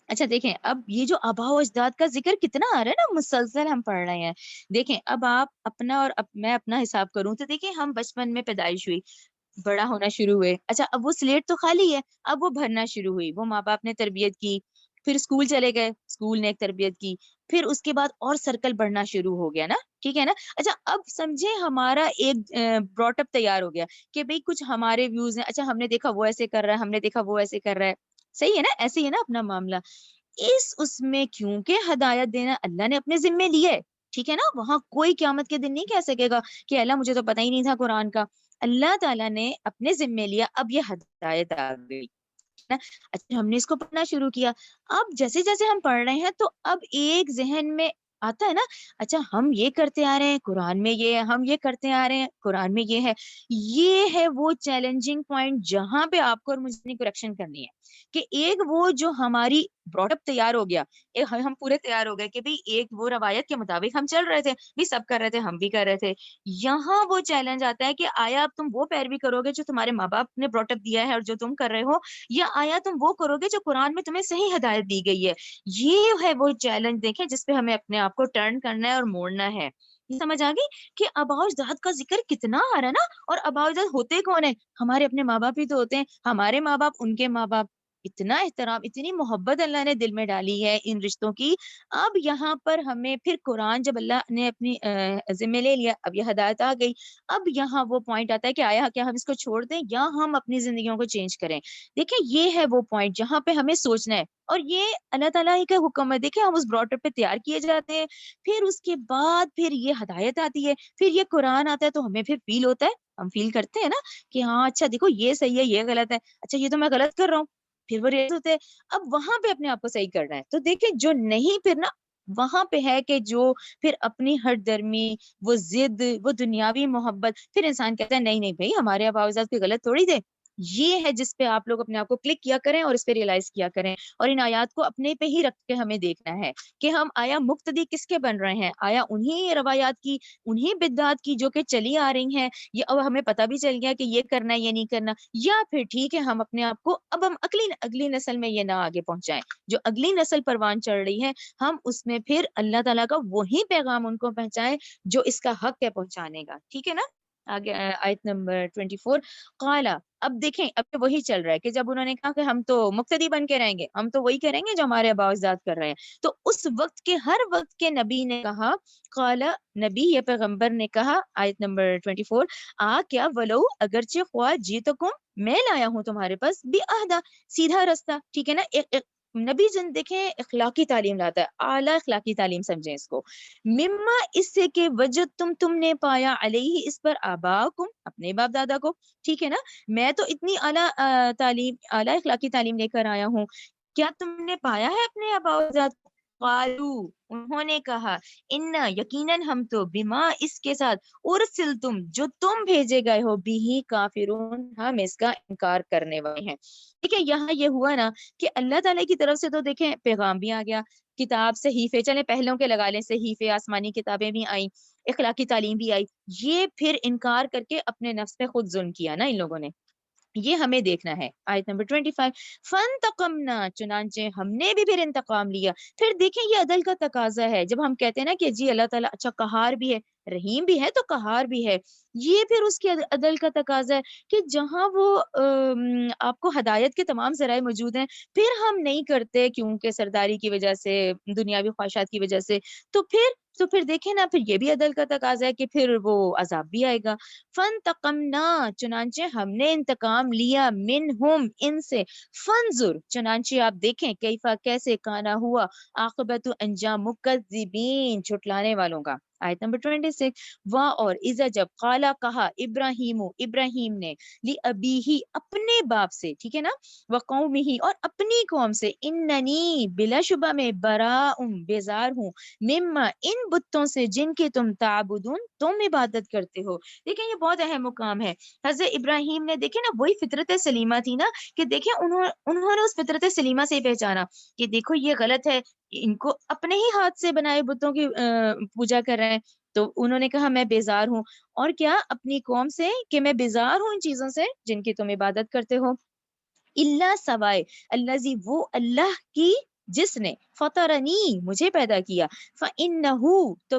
اچھا دیکھیں اب یہ جو آباء و اجداد کا ذکر کتنا آ رہا ہے نا، مسلسل ہم پڑھ رہے ہیں. دیکھیں اب آپ اپنا اور میں اپنا حساب کروں تو دیکھیں ہم بچپن میں پیدائش ہوئی، بڑا ہونا شروع ہوئے. اچھا اب وہ سلیٹ تو خالی ہے، اب وہ بھرنا شروع ہوئی. وہ ماں باپ نے تربیت کی، پھر اسکول چلے گئے، اسکول نے ایک تربیت کی، پھر اس کے بعد اور سرکل بڑھنا شروع ہو گیا نا. ٹھیک ہے نا. اچھا اب سمجھے ہمارا ایک براٹ اپ تیار ہو گیا کہ بھئی کچھ ہمارے ویوز ہیں. اچھا ہم نے دیکھا وہ ایسے کر رہا ہے، ہم نے دیکھا وہ ایسے کر رہا ہے. صحیح ہے نا، ایسے ہی ہے نا اپنا معاملہ. اس میں کیونکہ ہدایت دینا اللہ نے اپنے ذمے لیا ہے. ٹھیک ہے نا. وہاں کوئی قیامت کے دن نہیں کہہ سکے گا کہ اللہ مجھے تو پتہ ہی نہیں تھا قرآن کا. اللہ تعالیٰ نے اپنے ذمے لیا، اب یہ ہدایت آ گئی نا. اچھا ہم نے اس کو پڑھنا شروع کیا. اب جیسے جیسے ہم پڑھ رہے ہیں تو اب ایک ذہن میں آتا ہے نا، اچھا ہم یہ کرتے آ رہے ہیں قرآن میں یہ ہے، ہم یہ کرتے آ رہے ہیں قرآن میں یہ ہے. یہ ہے وہ چیلنجنگ پوائنٹ جہاں پہ آپ کو اور مجھے کریکشن کرنی ہے کہ ایک وہ جو ہماری براٹ اپ تیار ہو گیا، ہم پورے تیار ہو گئے کہ بھئی ایک وہ روایت کے مطابق ہم چل رہے تھے، بھی سب کر رہے تھے ہم بھی کر رہے تھے. یہاں وہ چیلنج آتا ہے کہ آیا اب تم وہ پیروی کرو گے جو تمہارے ماں باپ نے براٹ اپ دیا ہے اور جو تم کر رہے ہو، یا آیا تم وہ کرو گے جو قرآن میں تمہیں صحیح ہدایت دی گئی ہے. یہ ہے وہ چیلنج دیکھیں جس پہ ہمیں اپنے آپ کو ٹرن کرنا ہے اور موڑنا ہے. یہ سمجھ آ گئی کہ آباء و اجداد کا ذکر کتنا آ رہا ہے نا. اور آباء و اجداد ہوتے کون ہیں؟ ہمارے اپنے ماں باپ ہی تو ہوتے ہیں. ہمارے ماں باپ، ان کے ماں باپ. اتنا احترام، اتنی محبت اللہ نے دل میں ڈالی ہے ان رشتوں کی. اب یہاں پر ہمیں پھر قرآن جب اللہ نے اپنی ذمہ لے لیا، اب یہ ہدایت آ گئی. اب یہاں وہ پوائنٹ آتا ہے کہ آیا کیا ہم اس کو چھوڑ دیں یا ہم اپنی زندگیوں کو چینج کریں. دیکھیں یہ ہے وہ پوائنٹ جہاں پہ ہمیں سوچنا ہے. اور یہ اللہ تعالیٰ ہی کا حکم ہے. دیکھیں ہم اس براٹ اپ پہ تیار کیے جاتے ہیں، پھر اس کے بعد پھر یہ ہدایت آتی ہے، پھر یہ قرآن آتا ہے تو ہمیں پھر فیل ہوتا ہے، ہم فیل کرتے ہیں نا کہ ہاں اچھا دیکھو یہ صحیح ہے یہ غلط ہے، اچھا یہ تو میں غلط کر رہا ہوں. پھر وہ ریئلائز ہوتے ہیں. اب وہاں پہ اپنے آپ کو صحیح کرنا ہے. تو دیکھیں جو نہیں پھر نا وہاں پہ ہے کہ جو پھر اپنی ہٹ درمی، وہ ضد، وہ دنیاوی محبت، پھر انسان کہتا ہے نہیں نہیں بھائی ہمارے آباء و اجداد کوئی غلط تھوڑی تھے. یہ ہے جس پہ آپ لوگ اپنے آپ کو کلک کیا کریں اور اس پہ ریئلائز کیا کریں. اور ان آیات کو اپنے پہ ہی رکھ کے ہمیں دیکھنا ہے کہ ہم آیا مقتدی کس کے بن رہے ہیں؟ آیا انہی روایات کی، انہی بدعات کی جو کہ چلی آ رہی ہیں، یہ اب ہمیں پتہ بھی چل گیا کہ یہ کرنا ہے یہ نہیں کرنا، یا پھر ٹھیک ہے ہم اپنے آپ کو اب ہم اگلی نسل میں یہ نہ آگے پہنچائیں. جو اگلی نسل پروان چڑھ رہی ہے ہم اس میں پھر اللہ تعالیٰ کا وہی پیغام ان کو پہنچائیں جو اس کا حق ہے پہنچانے کا. ٹھیک ہے نا. آگے آیت نمبر 24. قالا، اب دیکھیں اب وہی چل رہا ہے کہ جب انہوں نے کہا کہ ہم تو مقتدی بن کے رہیں گے، ہم تو وہی کریں گے جو ہمارے آباء و اجداد کر رہے ہیں، تو اس وقت کے ہر وقت کے نبی نے کہا، قالا نبی یا پیغمبر نے کہا، آیت نمبر 24، کیا ولو اگرچہ خواہ جیتکم، میں لایا ہوں تمہارے پاس بھی اہدا، سیدھا رستہ. ٹھیک ہے نا. نبی جن دیکھیں اخلاقی تعلیم لاتا ہے، اعلیٰ اخلاقی تعلیم سمجھیں اس کو. مما، اس سے کہ وجد تم نے پایا علیہ اس پر آباکم، اپنے باپ دادا کو. ٹھیک ہے نا. میں تو اتنی اعلیٰ تعلیم، اعلیٰ اخلاقی تعلیم لے کر آیا ہوں، کیا تم نے پایا ہے اپنے آباء و اجداد کو؟ قالو، انہوں نے کہا، انا، یقیناً ہم تو، بما، اس کے ساتھ، ارسلتم، جو تم بھیجے گئے ہو، بھی کافرون، ہم اس کا انکار کرنے والے ہیں. ٹھیک ہے. یہاں یہ ہوا نا کہ اللہ تعالیٰ کی طرف سے تو دیکھیں پیغام بھی آ گیا، کتاب صحیفے، چلے پہلوں کے لگا لیں، صحیفے آسمانی کتابیں بھی آئیں، اخلاقی تعلیم بھی آئی. یہ پھر انکار کر کے اپنے نفس پہ خود ظلم کیا نا ان لوگوں نے. یہ ہمیں دیکھنا ہے. آیت نمبر 25، فانتقمنا، چنانچہ ہم نے بھی پھر انتقام لیا. پھر دیکھیں یہ عدل کا تقاضا ہے. جب ہم کہتے ہیں نا کہ جی اللہ تعالیٰ اچھا قہار بھی ہے، رحیم بھی ہے تو قہار بھی ہے، یہ پھر اس کے عدل کا تقاضا ہے کہ جہاں وہ آپ کو ہدایت کے تمام ذرائع موجود ہیں، پھر ہم نہیں کرتے کیونکہ سرداری کی وجہ سے، دنیاوی خواہشات کی وجہ سے، تو پھر دیکھیں نا، پھر یہ بھی عدل کا تقاضا ہے کہ پھر وہ عذاب بھی آئے گا. فانتقمنا، چنانچہ ہم نے انتقام لیا، منہم، ان سے. فانظر، چنانچہ آپ دیکھیں، کیفا، کیسے، کانا ہوا، عاقبت، انجام، مکذبین، جھٹلانے والوں کا. آیت نمبر 26 واہ اور اذا جب قالا کہا ابراہیم نے لی ابیہی اپنے باپ سے, ٹھیک ہے نا, وقومہ اور اپنی قوم سے, اننی بلا شبہ میں براء بیزار ہوں, مما ان بتوں سے جن کی تم تعبدون تم عبادت کرتے ہو. دیکھیں یہ بہت اہم مقام ہے. حضرت ابراہیم نے دیکھیں نا وہی فطرت سلیمہ تھی نا, کہ دیکھیں انہوں نے اس فطرت سلیمہ سے ہی پہچانا کہ دیکھو یہ غلط ہے, ان کو اپنے ہی ہاتھ سے بنائے بتوں کی پوجا کر رہے ہیں. تو انہوں نے کہا میں بیزار ہوں, اور کیا اپنی قوم سے کہ میں بیزار ہوں ان چیزوں سے جن کی تم عبادت کرتے ہو. اللہ سوائے الذی وہ اللہ کی جس نے فطرنی مجھے پیدا کیا, فإنہ تو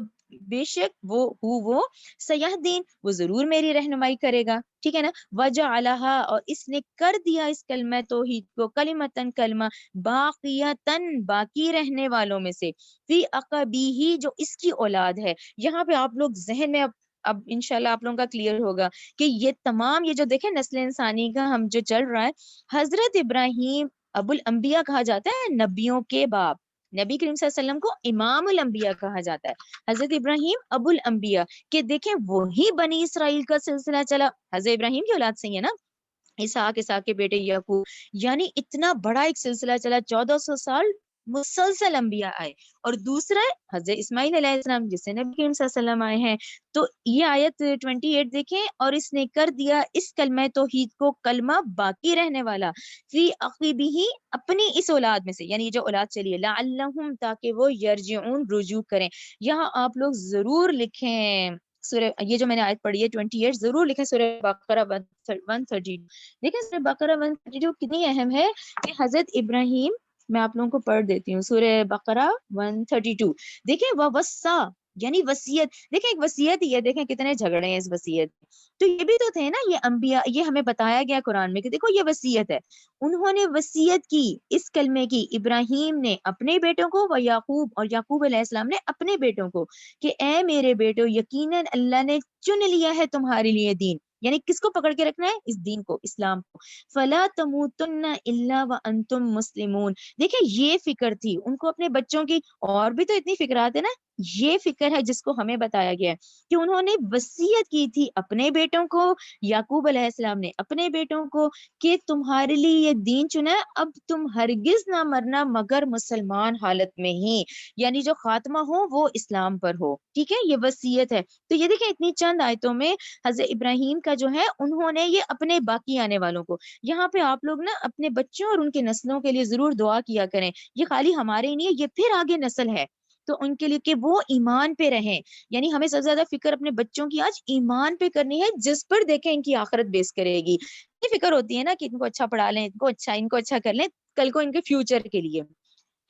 بے شک وہ سیہدین وہ ضرور میری رہنمائی کرے گا, ٹھیک ہے نا. وجعلہا اور اس نے کر دیا اس کلمہ توحید کو کلمتن کلمہ باقیتن باقی رہنے والوں میں سے, فی عقبیہ جو اس کی اولاد ہے. یہاں پہ آپ لوگ ذہن میں اب انشاءاللہ آپ لوگوں کا کلیئر ہوگا کہ یہ تمام یہ جو دیکھیں نسل انسانی کا ہم جو چل رہا ہے, حضرت ابراہیم ابو الانبیاء کہا جاتا ہے, نبیوں کے باپ. نبی کریم صلی اللہ علیہ وسلم کو امام الانبیاء کہا جاتا ہے. حضرت ابراہیم ابو الانبیاء کہ دیکھیں وہی بنی اسرائیل کا سلسلہ چلا, حضرت ابراہیم کی اولاد سے ہی ہے نا, اسحاق کے بیٹے یعقوب, یعنی اتنا بڑا ایک سلسلہ چلا, 1400 سال مسلسل انبیاء آئے. اور دوسرا ہے حضرت اسماعیل علیہ السلام جس سے نبی کریم صلی اللہ علیہ وسلم آئے ہیں. تو یہ آیت 28 دیکھیں, اور اس نے کر دیا اس کلمہ توحید کو کلمہ باقی رہنے والا, فی عقبہ اپنی اس اولاد میں سے, یعنی یہ جو اولاد چلی ہے, لعلہم تاکہ وہ یرجعون رجوع کریں. یہاں آپ لوگ ضرور لکھیں سورہ, یہ جو میں نے آیت پڑھی ہے 28 ضرور لکھیں, سورہ بقرہ 132. دیکھیں سورہ بقرہ 132 کتنی اہم ہے کہ حضرت ابراہیم, میں آپ لوگوں کو پڑھ دیتی ہوں سورہ بقرہ 132. دیکھیں ووصا یعنی وصیت, دیکھیں ایک وصیت ہی ہے, دیکھیں کتنے جھگڑے ہیں اس وصیت. تو یہ بھی تو تھے نا یہ انبیاء, یہ ہمیں بتایا گیا قرآن میں کہ دیکھو یہ وصیت ہے. انہوں نے وصیت کی اس کلمے کی, ابراہیم نے اپنے بیٹوں کو, و یعقوب اور یعقوب علیہ السلام نے اپنے بیٹوں کو, کہ اے میرے بیٹو یقیناً اللہ نے چن لیا ہے تمہارے لیے دین, یعنی کس کو پکڑ کے رکھنا ہے, اس دین کو, اسلام کو. فلا تموتن الا وانتم مسلمون. دیکھیں یہ فکر تھی ان کو اپنے بچوں کی, اور بھی تو اتنی فکرات ہے نا, یہ فکر ہے جس کو ہمیں بتایا گیا ہے کہ انہوں نے وصیت کی تھی اپنے بیٹوں کو, یعقوب علیہ السلام نے اپنے بیٹوں کو, کہ تمہارے لیے یہ دین چنا ہے, اب تم ہرگز نہ مرنا مگر مسلمان حالت میں ہی, یعنی جو خاتمہ ہو وہ اسلام پر ہو, ٹھیک ہے, یہ وصیت ہے. تو یہ دیکھیں اتنی چند آیتوں میں حضرت ابراہیم کا جو ہے انہوں نے یہ اپنے باقی آنے والوں کو, یہاں پہ آپ لوگ نا اپنے بچوں اور ان کے نسلوں کے لیے ضرور دعا کیا کریں. یہ خالی ہمارے ہی نہیں ہے, یہ پھر آگے نسل ہے تو ان کے لیے کہ وہ ایمان پہ رہیں. یعنی ہمیں سب سے زیادہ فکر اپنے بچوں کی آج ایمان پہ کرنی ہے, جس پر دیکھیں ان کی آخرت بیس کرے گی. یہ فکر ہوتی ہے نا کہ ان کو اچھا پڑھا لیں, ان کو اچھا کر لیں, کل کو ان کے فیوچر کے لیے.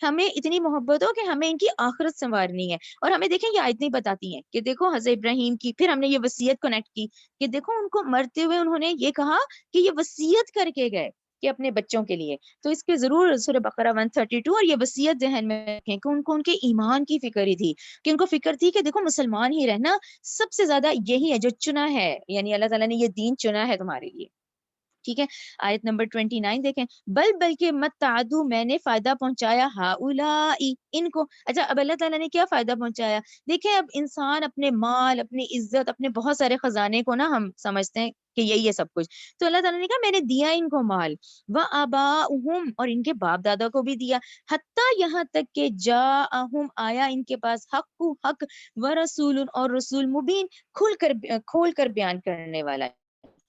ہمیں اتنی محبت ہو کہ ہمیں ان کی آخرت سنوارنی ہے. اور ہمیں دیکھیں یہ آیتیں بتاتی ہیں کہ دیکھو حضرت ابراہیم کی, پھر ہم نے یہ وصیت کنیکٹ کی کہ دیکھو ان کو مرتے ہوئے انہوں نے یہ کہا کہ یہ وصیت کر کے گئے کہ اپنے بچوں کے لیے. تو اس کے ضرور سورہ بقرہ 132 اور یہ وصیت ذہن میں رکھیں کہ ان کو ان کے ایمان کی فکر ہی تھی, کہ ان کو فکر تھی کہ دیکھو مسلمان ہی رہنا سب سے زیادہ یہی ہے جو چنا ہے, یعنی اللہ تعالیٰ نے یہ دین چنا ہے تمہارے لیے, ٹھیک ہے. آیت نمبر 29 دیکھیں, بلکہ مت تعدو میں نے فائدہ پہنچایا ہؤلائی ان کو. اچھا اب اللہ تعالیٰ نے کیا فائدہ پہنچایا, دیکھیں اب انسان اپنے مال, اپنی عزت, اپنے بہت سارے خزانے کو نا ہم سمجھتے ہیں کہ یہی ہے سب کچھ. تو اللہ تعالیٰ نے کہا میں نے دیا ان کو مال, وآباؤہم اور ان کے باپ دادا کو بھی دیا, حتیٰ یہاں تک کہ جاءہم آیا ان کے پاس حق ورسول اور رسول مبین کھول کر بیان کرنے والا ہے,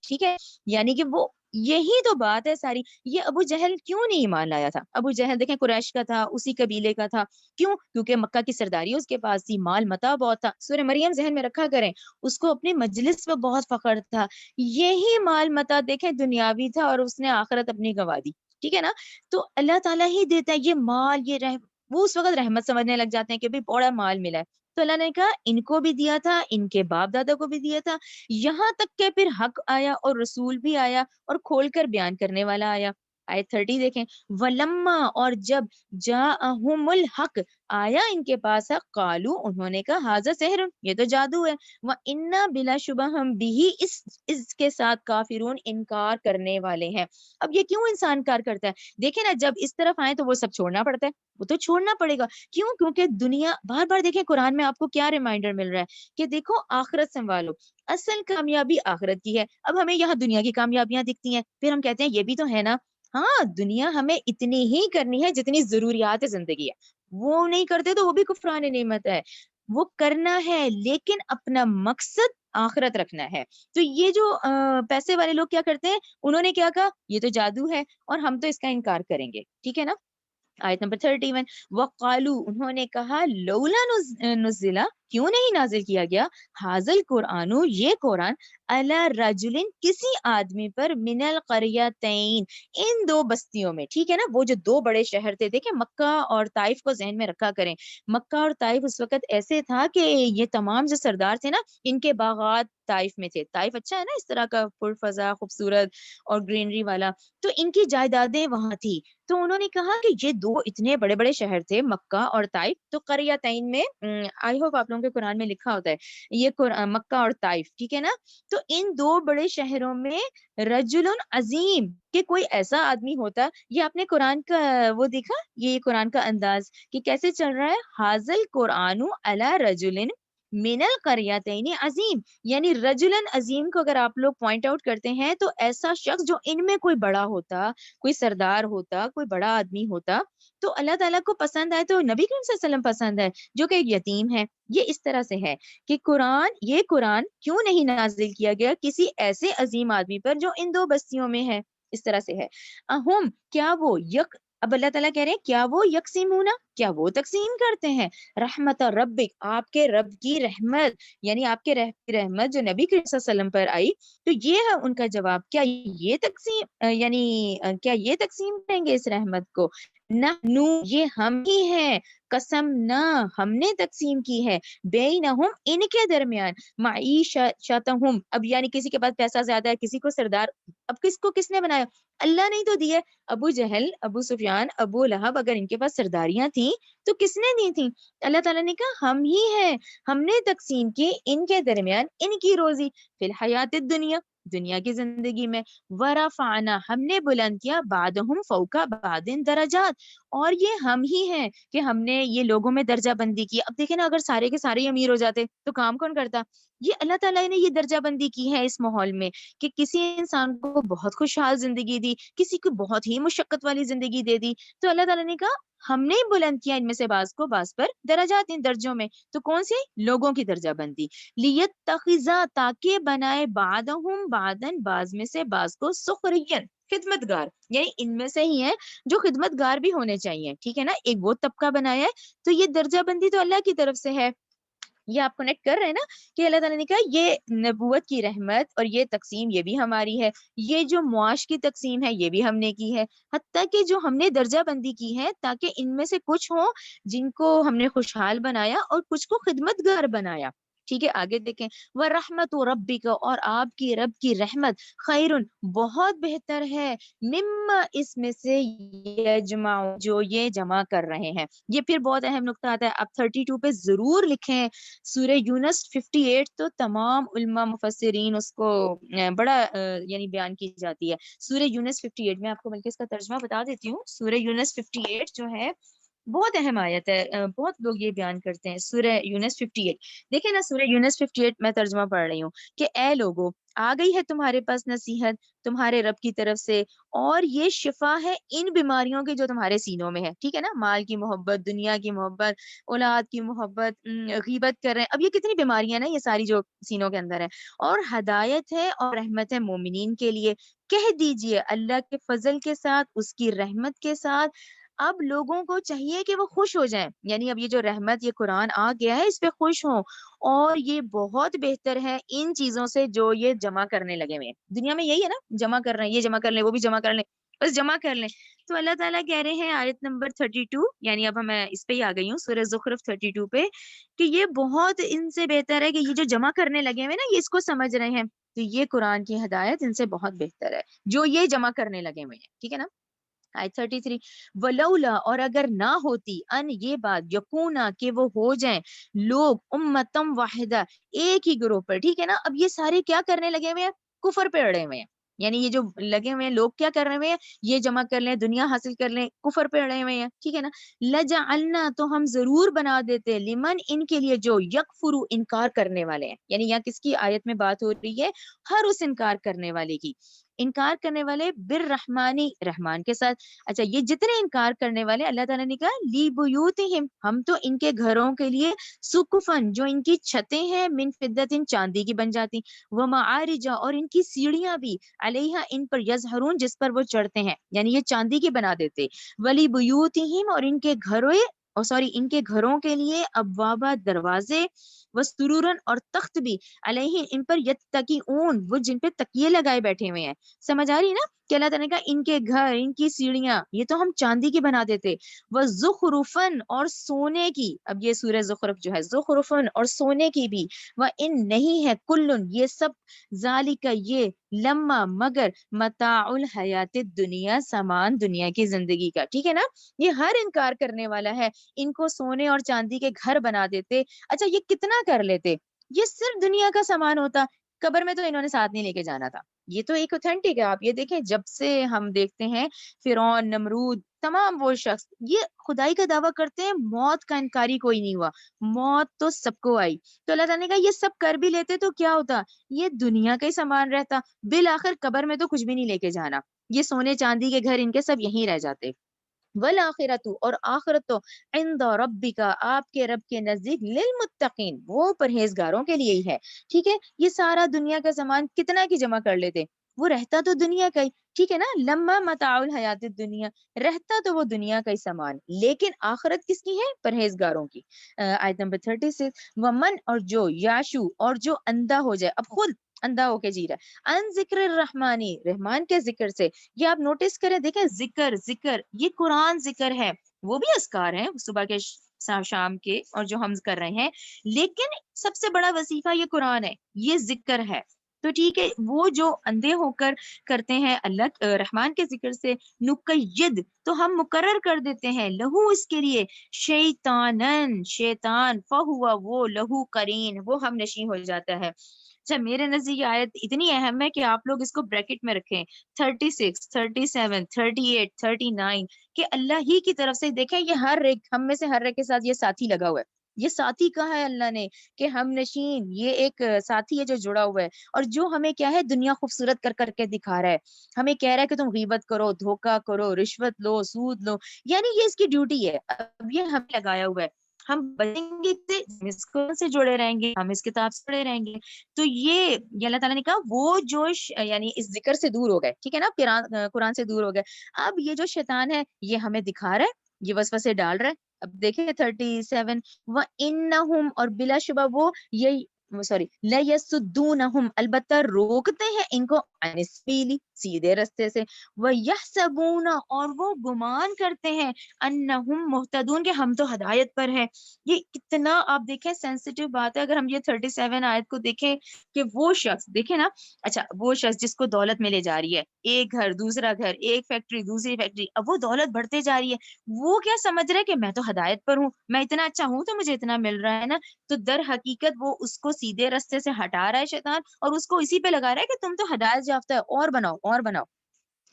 ٹھیک ہے. یعنی کہ وہ یہی تو بات ہے ساری. یہ ابو جہل کیوں نہیں ایمان لایا تھا؟ ابو جہل دیکھیں قریش کا تھا, اسی قبیلے کا تھا. کیوں؟ کیونکہ مکہ کی سرداری اس کے پاس تھی, مال متا بہت تھا. سورہ مریم ذہن میں رکھا کریں, اس کو اپنی مجلس پہ بہت فخر تھا. یہی مال متا دیکھیں دنیاوی تھا اور اس نے آخرت اپنی گنوا دی, ٹھیک ہے نا. تو اللہ تعالیٰ ہی دیتا ہے یہ مال, یہ وہ اس وقت رحمت سمجھنے لگ جاتے ہیں کہ بھی بڑا مال ملا ہے. تو اللہ نے کہا ان کو بھی دیا تھا, ان کے باپ دادا کو بھی دیا تھا, یہاں تک کہ پھر حق آیا اور رسول بھی آیا اور کھول کر بیان کرنے والا آیا. آیت 30 دیکھیں، ولما اور جب جاءہم الحق آیا ان کے پاس حق، قالو انہوں نے کہا ھذا سحر یہ تو جادو ہے، وَإِنَّا بلا شبہ ہم بھی اس کے ساتھ کافرون انکار کرنے والے ہیں۔ اب یہ کیوں انسان انکار کرتا ہے؟ دیکھیں نا جب اس طرف آئے تو وہ سب چھوڑنا پڑتا ہے، وہ تو چھوڑنا پڑے گا، کیوں؟ کیونکہ دنیا بار بار دیکھیں قرآن میں آپ کو کیا ریمائنڈر مل رہا ہے کہ دیکھو آخرت سنبھالو، اصل کامیابی آخرت کی ہے۔ اب ہمیں یہاں دنیا کی کامیابیاں دکھتی ہیں، پھر ہم کہتے ہیں یہ بھی تو ہے نا، ہاں دنیا ہمیں اتنی ہی کرنی ہے جتنی ضروریات زندگی ہے، وہ نہیں کرتے تو وہ بھی کفران نعمت ہے، وہ کرنا ہے لیکن اپنا مقصد آخرت رکھنا ہے۔ تو یہ جو پیسے والے لوگ کیا کرتے ہیں، انہوں نے کیا کہا یہ تو جادو ہے اور ہم تو اس کا انکار کریں گے، ٹھیک ہے نا۔ آیت نمبر 31، وقالو انہوں نے کہا لولا نزلہ کیوں نہیں نازل کیا گیا، حاضل قرآن یہ قرآن، علی رجل کسی آدمی پر، من القریتین ان دو بستیوں میں، ٹھیک ہے نا، وہ جو دو بڑے شہر تھے، دیکھیں مکہ اور طائف کو ذہن میں رکھا کریں، مکہ اور طائف اس وقت ایسے تھا کہ یہ تمام جو سردار تھے نا ان کے باغات طائف میں تھے، طائف اچھا ہے نا اس طرح کا پرفضا خوبصورت اور گرینری والا، تو ان کی جائیدادیں وہاں تھی، تو انہوں نے کہا کہ یہ دو اتنے بڑے بڑے شہر تھے مکہ اور طائف، تو قریتین میں آئی ہوپ آپ لوگوں کے قرآن میں لکھا ہوتا ہے یہ مکہ اور طائف، ٹھیک ہے نا، تو ان دو بڑے شہروں میں رجل عظیم کہ کوئی ایسا آدمی ہوتا، یہ آپ نے قرآن کا وہ دیکھا، یہ قرآن کا انداز کہ کیسے چل رہا ہے، حاضل قرآن علی رجل من القریتین عظیم، یعنی رجلن عظیم کو اگر آپ لوگ پوائنٹ آؤٹ کرتے ہیں تو ایسا شخص جو ان میں کوئی بڑا ہوتا، کوئی سردار ہوتا، کوئی بڑا آدمی ہوتا، تو اللہ تعالیٰ کو پسند آئے تو نبی کریم صلی اللہ علیہ وسلم پسند ہے جو کہ ایک یتیم ہے۔ یہ اس طرح سے ہے کہ یہ قرآن کیوں نہیں نازل کیا گیا کسی ایسے عظیم آدمی پر جو ان دو بستیوں میں ہے، اس طرح سے ہے۔ اہم کیا وہ اب اللہ تعالیٰ کہہ رہے ہیں کیا وہ یکسیمونا کیا وہ تقسیم کرتے ہیں، رحمت ربک آپ کے رب کی رحمت، یعنی آپ کے رب کی رحمت جو نبی کریم صلی اللہ علیہ وسلم پر آئی، تو یہ ہے ان کا جواب، کیا یہ تقسیم کیا یہ تقسیم کریں گے اس رحمت کو، نحنو یہ ہم ہی ہیں، قسم نہ ہم نے تقسیم کی ہے، بینہم ان کے درمیان، معیشتہم اب یعنی کسی کے پاس پیسہ زیادہ ہے، کسی کو سردار، اب کس کو کس نے بنایا، اللہ نہیں تو دیے، ابو جہل، ابو سفیان، ابو لہب اگر ان کے پاس سرداریاں تھیں تو کس نے دی تھیں، اللہ تعالیٰ نے کہا ہم ہی ہیں، ہم نے تقسیم کی ان کے درمیان ان کی روزی، فی الحیات الدنیا دنیا کی زندگی میں، ورفعنا ہم نے بلند کیا بعدہم فوق بعد درجات، اور یہ ہم ہی ہیں کہ ہم نے یہ لوگوں میں درجہ بندی کی۔ اب دیکھیں نا اگر سارے کے سارے امیر ہو جاتے تو کام کون کرتا، یہ اللہ تعالیٰ نے یہ درجہ بندی کی ہے اس ماحول میں کہ کسی انسان کو بہت خوشحال زندگی دی، کسی کو بہت ہی مشقت والی زندگی دے دی، تو اللہ تعالیٰ نے کہا ہم نے بلند کیا ان میں سے بعض کو بعض پر درجات ان درجوں میں، تو کون سی لوگوں کی درجہ بندی، لیتخذا تاکہ بنائے بعدہم بعدن بعض میں سے بعض کو سخرین خدمتگار، یعنی ان میں سے ہی ہیں جو خدمتگار بھی ہونے چاہیے، ٹھیک ہے نا، ایک وہ طبقہ بنایا ہے، تو یہ درجہ بندی تو اللہ کی طرف سے ہے، یہ آپ کنیکٹ کر رہے ہیں نا کہ اللہ تعالیٰ نے کہا یہ نبوت کی رحمت اور یہ تقسیم یہ بھی ہماری ہے، یہ جو معاش کی تقسیم ہے یہ بھی ہم نے کی ہے، حتیٰ کہ جو ہم نے درجہ بندی کی ہے تاکہ ان میں سے کچھ ہوں جن کو ہم نے خوشحال بنایا اور کچھ کو خدمتگار بنایا، ٹھیک ہے۔ آگے دیکھیں، وَرَحْمَتُ رَبِّكَ اور آپ کی رب کی رحمت، خیرٌ بہت بہتر ہے، مما اس میں سے یجمع جو یہ جمع کر رہے ہیں، یہ پھر بہت اہم نقطہ آتا ہے، آپ 32 پہ ضرور لکھیں، سورہ یونس 58 تو تمام علماء مفسرین اس کو بڑا یعنی بیان کی جاتی ہے، سورہ یونس 58 میں آپ کو بلکہ اس کا ترجمہ بتا دیتی ہوں، سورہ یونس 58 جو ہے بہت اہم آیت ہے، بہت لوگ یہ بیان کرتے ہیں، سورہ یونس 58 دیکھیں نا، سورہ یونس 58 میں ترجمہ پڑھ رہی ہوں کہ اے لوگو آ گئی ہے تمہارے پاس نصیحت تمہارے رب کی طرف سے، اور یہ شفا ہے ان بیماریوں کی جو تمہارے سینوں میں ہے، ٹھیک ہے نا، مال کی محبت، دنیا کی محبت، اولاد کی محبت، غیبت کر رہے ہیں، اب یہ کتنی بیماریاں نا یہ ساری جو سینوں کے اندر ہے، اور ہدایت ہے اور رحمت ہے مومنین کے لیے، کہہ دیجئے اللہ کے فضل کے ساتھ اس کی رحمت کے ساتھ، اب لوگوں کو چاہیے کہ وہ خوش ہو جائیں، یعنی اب یہ جو رحمت یہ قرآن آ گیا ہے اس پہ خوش ہوں، اور یہ بہت بہتر ہے ان چیزوں سے جو یہ جمع کرنے لگے ہوئے ہیں، دنیا میں یہی ہے نا، جمع کر رہے ہیں، یہ جمع کر لیں وہ بھی جمع کر لیں، بس جمع کر لیں، تو اللہ تعالیٰ کہہ رہے ہیں آیت نمبر 32، یعنی اب میں اس پہ ہی آ گئی ہوں سورہ زخرف 32 پہ، کہ یہ بہت ان سے بہتر ہے کہ یہ جو جمع کرنے لگے ہوئے نا یہ اس کو سمجھ رہے ہیں، تو یہ قرآن کی ہدایت ان سے بہت بہتر ہے جو یہ جمع کرنے لگے ہوئے ہیں، ٹھیک ہے نا۔ آیت 33 ولولا اور اگر نہ ہوتی ان یہ بات یکونا کہ وہ ہو جائیں لوگ امتم واحدہ ایک ہی گروہ پر، ٹھیک ہے نا. اب یہ سارے کیا کرنے لگے ہوئے ہیں؟ کفر پہ اڑے ہوئے ہیں. یعنی یہ جو لگے ہوئے ہیں لوگ کیا کر رہے ہوئے ہیں؟ یہ جمع کر لیں، دنیا حاصل کر لیں، کفر پہ اڑے ہوئے ہیں، ٹھیک ہے نا. لجعلنا تو ہم ضرور بنا دیتے لمن ان کے لیے جو یکفرو انکار کرنے والے ہیں. یعنی یہاں کس کی آیت میں بات ہو رہی ہے؟ ہر اس انکار کرنے والے کی. انکار کرنے والے بالرحمانی رحمان کے ساتھ. اچھا یہ جتنے انکار کرنے والے اللہ تعالیٰ نے کہا لی بیوتہم ہم تو ان کے گھروں کے لیے سقفن جو ان کی چھتیں ہیں من فدتن چاندی کی بن جاتی، ومعارج اور ان کی سیڑھیاں بھی علیہا ان پر یظہرون جس پر وہ چڑھتے ہیں، یعنی یہ چاندی کی بنا دیتے. ولی بیوتہم اور ان کے گھروں ان کے گھروں کے لیے ابوابا دروازے وسرورن اور تخت بھی علیہ ان پر یتقیون وہ جن پہ تکیے لگائے بیٹھے ہوئے ہیں. سمجھ آ رہی ہے نا کہ اللہ تعالیٰ نے کہا ان کے گھر ان کی سیڑھیاں یہ تو ہم چاندی کی بنا دیتے. وہ زخرفن اور سونے کی. اب یہ سورہ زخرف جو ہے زخرفن اور سونے کی بھی. وہ ان نہیں ہے کلن یہ سب ذالک یہ لما مگر متاع الحیات الدنیا سامان دنیا کی زندگی کا، ٹھیک ہے نا. یہ ہر انکار کرنے والا ہے ان کو سونے اور چاندی کے گھر بنا دیتے. اچھا یہ کتنا کر لیتے؟ یہ صرف دنیا کا سامان ہوتا، قبر میں تو انہوں نے ساتھ نہیں لے کے جانا تھا. یہ تو ایک اوتھینٹک ہے. آپ یہ دیکھیں جب سے ہم دیکھتے ہیں فرعون نمرود تمام وہ شخص یہ خدائی کا دعویٰ کرتے ہیں، موت کا انکاری کوئی نہیں ہوا، موت تو سب کو آئی. تو اللہ تعالیٰ نے کہا یہ سب کر بھی لیتے تو کیا ہوتا؟ یہ دنیا کا ہی سامان رہتا، بالآخر قبر میں تو کچھ بھی نہیں لے کے جانا. یہ سونے چاندی کے گھر ان کے سب یہیں رہ جاتے. والآخرت اور آخرت تو عند ربک آپ کے رب کے نزدیک للمتقین وہ پرہیزگاروں کے لیے ہی ہے. ٹھیک ہے یہ سارا دنیا کا سامان کتنا کی جمع کر لیتے؟ وہ رہتا تو دنیا کا ہی، ٹھیک ہے نا. لما متاع الحیات الدنیا رہتا تو وہ دنیا کا ہی سامان، لیکن آخرت کس کی ہے؟ پرہیزگاروں کی. آیت نمبر 36 ومن اور جو یاشو اور جو اندھا ہو جائے، اب خود اندھا ہو کے جی رہا ہے ان ذکر الرحمانی رحمان کے ذکر سے. یہ آپ نوٹس کریں دیکھیں ذکر یہ قرآن ذکر ہے، وہ بھی اذکار ہیں صبح کے شام کے اور جو ہم کر رہے ہیں، لیکن سب سے بڑا وظیفہ یہ قرآن ہے، یہ ذکر ہے. تو ٹھیک ہے وہ جو اندھے ہو کر کرتے ہیں اللہ رحمان کے ذکر سے نقید تو ہم مقرر کر دیتے ہیں لہو اس کے لیے شیطانن شیطان فہوا وہ لہو قرین وہ ہم نشین ہو جاتا ہے. اچھا میرے نزدیک یہ آیت اتنی اہم ہے کہ آپ لوگ اس کو بریکٹ میں رکھیں 36 37 38 39 کہ اللہ ہی کی طرف سے دیکھیں یہ ہر ایک ہم میں سے ہر ایک کے ساتھ یہ ساتھی لگا ہوا ہے. یہ ساتھی کہا ہے اللہ نے کہ ہم نشین یہ ایک ساتھی ہے جو جڑا ہوا ہے اور جو ہمیں کیا ہے دنیا خوبصورت کر کر کے دکھا رہا ہے. ہمیں کہہ رہا ہے کہ تم غیبت کرو، دھوکا کرو، رشوت لو، سود لو، یعنی یہ اس کی ڈیوٹی ہے. اب یہ ہم لگایا ہوا ہے، ہم بچیں گے اس سے جڑے رہیں گے، ہم اس کتاب سے جڑے رہیں گے. تو یہ اللہ تعالیٰ نے کہا وہ جو یعنی اس ذکر سے دور ہو گئے، ٹھیک ہے نا، قرآن سے دور ہو گئے. اب یہ جو شیطان ہے یہ ہمیں دکھا رہا ہے، یہ وسوسے ڈال رہا ہے. اب دیکھیں 37 وَإِنَّهُمْ اور بلا شبہ وہ یہی سوری لَيَسُدُّونَهُمْ البتہ روکتے ہیں ان کو عن السبیل سیدھے رستے سے. وَيَحْسَبُونَ اور وہ گمان کرتے ہیں انہم مہتدون کہ ہم تو ہدایت پر ہیں. یہ کتنا آپ دیکھیں سینسیٹیو بات ہے. اگر ہم یہ 37 آیت کو دیکھیں کہ وہ شخص دیکھیں نا، اچھا وہ شخص جس کو دولت ملے جا رہی ہے، ایک گھر دوسرا گھر، ایک فیکٹری دوسری فیکٹری، اب وہ دولت بڑھتے جا رہی ہے، وہ کیا سمجھ رہے کہ میں تو ہدایت پر ہوں، میں اتنا اچھا ہوں تو مجھے اتنا مل رہا ہے نا. تو در حقیقت وہ اس کو سیدھے رستے سے ہٹا رہا ہے شیطان اور اس کو اسی پہ لگا رہا ہے کہ تم تو ہدایت یافتہ ہے، اور بناؤ اور بناؤ.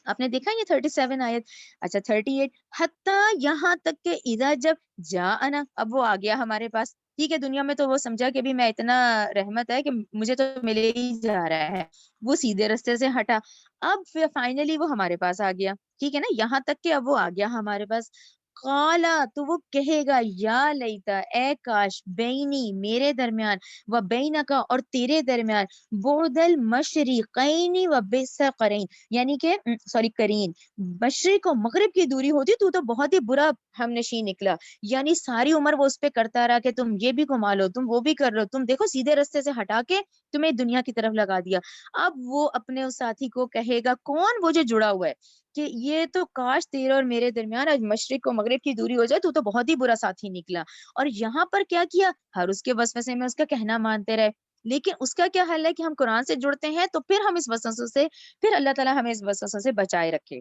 آپ نے دیکھا یہ 37 آیت. اچھا 38 حتیٰ یہاں تک کہ اذا جب جاءنا اب وہ آ گیا ہمارے پاس. ٹھیک ہے دنیا میں تو وہ سمجھا کہ بھی میں اتنا رحمت ہے کہ مجھے تو ملے ہی جا رہا ہے، وہ سیدھے رستے سے ہٹا. اب پھر فائنلی وہ ہمارے پاس آ گیا، ٹھیک ہے نا، یہاں تک کہ اب وہ آ گیا ہمارے پاس. قالا تو وہ کہے گا یا لیتا اے کاش بینی میرے درمیان و بینکا اور تیرے درمیان بعد المشرقین و بئس قرین یعنی کہ سوری کرین مشرق و مغرب کی دوری ہوتی تو بہت ہی برا ہم نشین نکلا. یعنی ساری عمر وہ اس پہ کرتا رہا کہ تم یہ بھی کما لو، تم وہ بھی کر لو، تم دیکھو سیدھے رستے سے ہٹا کے تمہیں دنیا کی طرف لگا دیا. اب وہ اپنے اس ساتھی کو کہے گا، کون؟ وہ جو جڑا ہوا ہے، کہ یہ تو کاش تیرے اور میرے درمیان آج مشرق و مغرب کی دوری ہو جائے، تو بہت ہی برا ساتھی نکلا. اور یہاں پر کیا کیا؟ ہر اس کے وسوسے میں اس کا کہنا مانتے رہے. لیکن اس کا کیا حل ہے کہ ہم قرآن سے جڑتے ہیں تو پھر ہم اس وسوسوں سے پھر اللہ تعالیٰ ہمیں اس وسوسوں سے بچائے رکھے.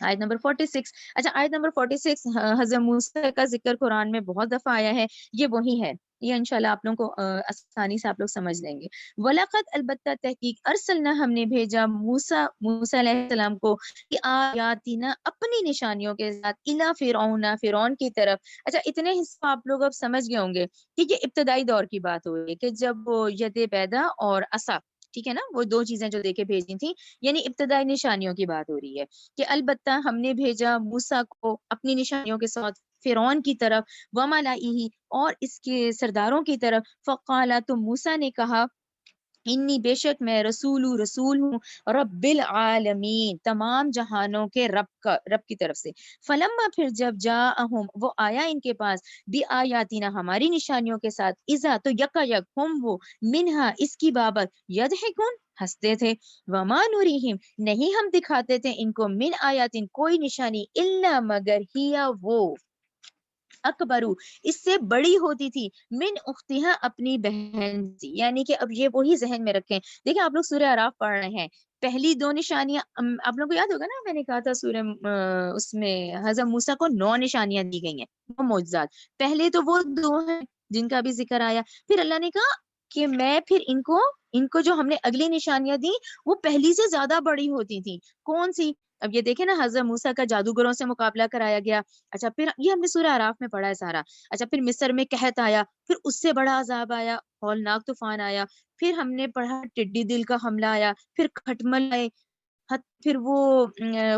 آیت نمبر 46. اچھا آیت نمبر 46 حضرت موسیٰ کا ذکر قرآن میں بہت دفعہ آیا ہے، یہ وہی ہے، یہ انشاءاللہ آپ لوگوں کو آسانی سے آپ لوگ سمجھ لیں گے. وَلَقَدْ البتہ تحقیق ارسلنا ہم نے بھیجا موسیٰ علیہ السلام کو آیاتنا اپنی نشانیوں کے ساتھ الی فرعون کی طرف. اچھا اتنے حصہ آپ لوگ اب سمجھ گئے ہوں گے کہ یہ ابتدائی دور کی بات ہو رہی ہے کہ جب وہ ید بیدا اور عصا، ٹھیک ہے نا، وہ دو چیزیں جو دے کے بھیجی تھیں، یعنی ابتدائی نشانیوں کی بات ہو رہی ہے کہ البتہ ہم نے بھیجا موسیٰ کو اپنی نشانیوں کے ساتھ فرعون کی طرف، وملائہ اور اس کے سرداروں کی طرف. فقالا تو موسیٰ نے کہا انی بے شک میں رسول ہوں رب العالمین تمام جہانوں کے رب کی طرف سے. فلما پھر جب جاءہم وہ آیا ان کے پاس بھی آیاتنا ہماری نشانیوں کے ساتھ اذا تو یکا یک ہم وہ منہا اس کی بابت یضحکون ہنستے تھے. وما نوریہم نہیں ہم دکھاتے تھے ان کو من آیاتن کوئی نشانی الا مگر ہیا وہ اکبرو اس سے بڑی ہوتی تھی من اختہا اپنی بہن سے. یعنی کہ اب یہ وہی ذہن میں رکھیں. دیکھیں آپ لوگ سورہ اعراف پڑھ رہے ہیں، پہلی دو نشانیاں آپ لوگوں کو یاد ہوگا نا، میں نے کہا تھا سورہ اس میں حضرت موسیٰ کو 9 نشانیاں دی گئی ہیں، وہ معجزات. پہلے تو وہ دو ہیں جن کا بھی ذکر آیا، پھر اللہ نے کہا کہ میں پھر ان کو جو ہم نے اگلی نشانیاں دی وہ پہلی سے زیادہ بڑی ہوتی تھی. کون سی؟ اب یہ دیکھیں نا، حضرت موسیٰ کا جادوگروں سے مقابلہ کرایا گیا. اچھا پھر یہ ہم نے سورہ اعراف میں پڑھا ہے سارا. اچھا پھر مصر میں قحط آیا، پھر اس سے بڑا عذاب آیا، ہولناک طوفان آیا. پھر ہم نے پڑھا ٹڈی دل کا حملہ آیا، پھر کھٹمل آئے، پھر وہ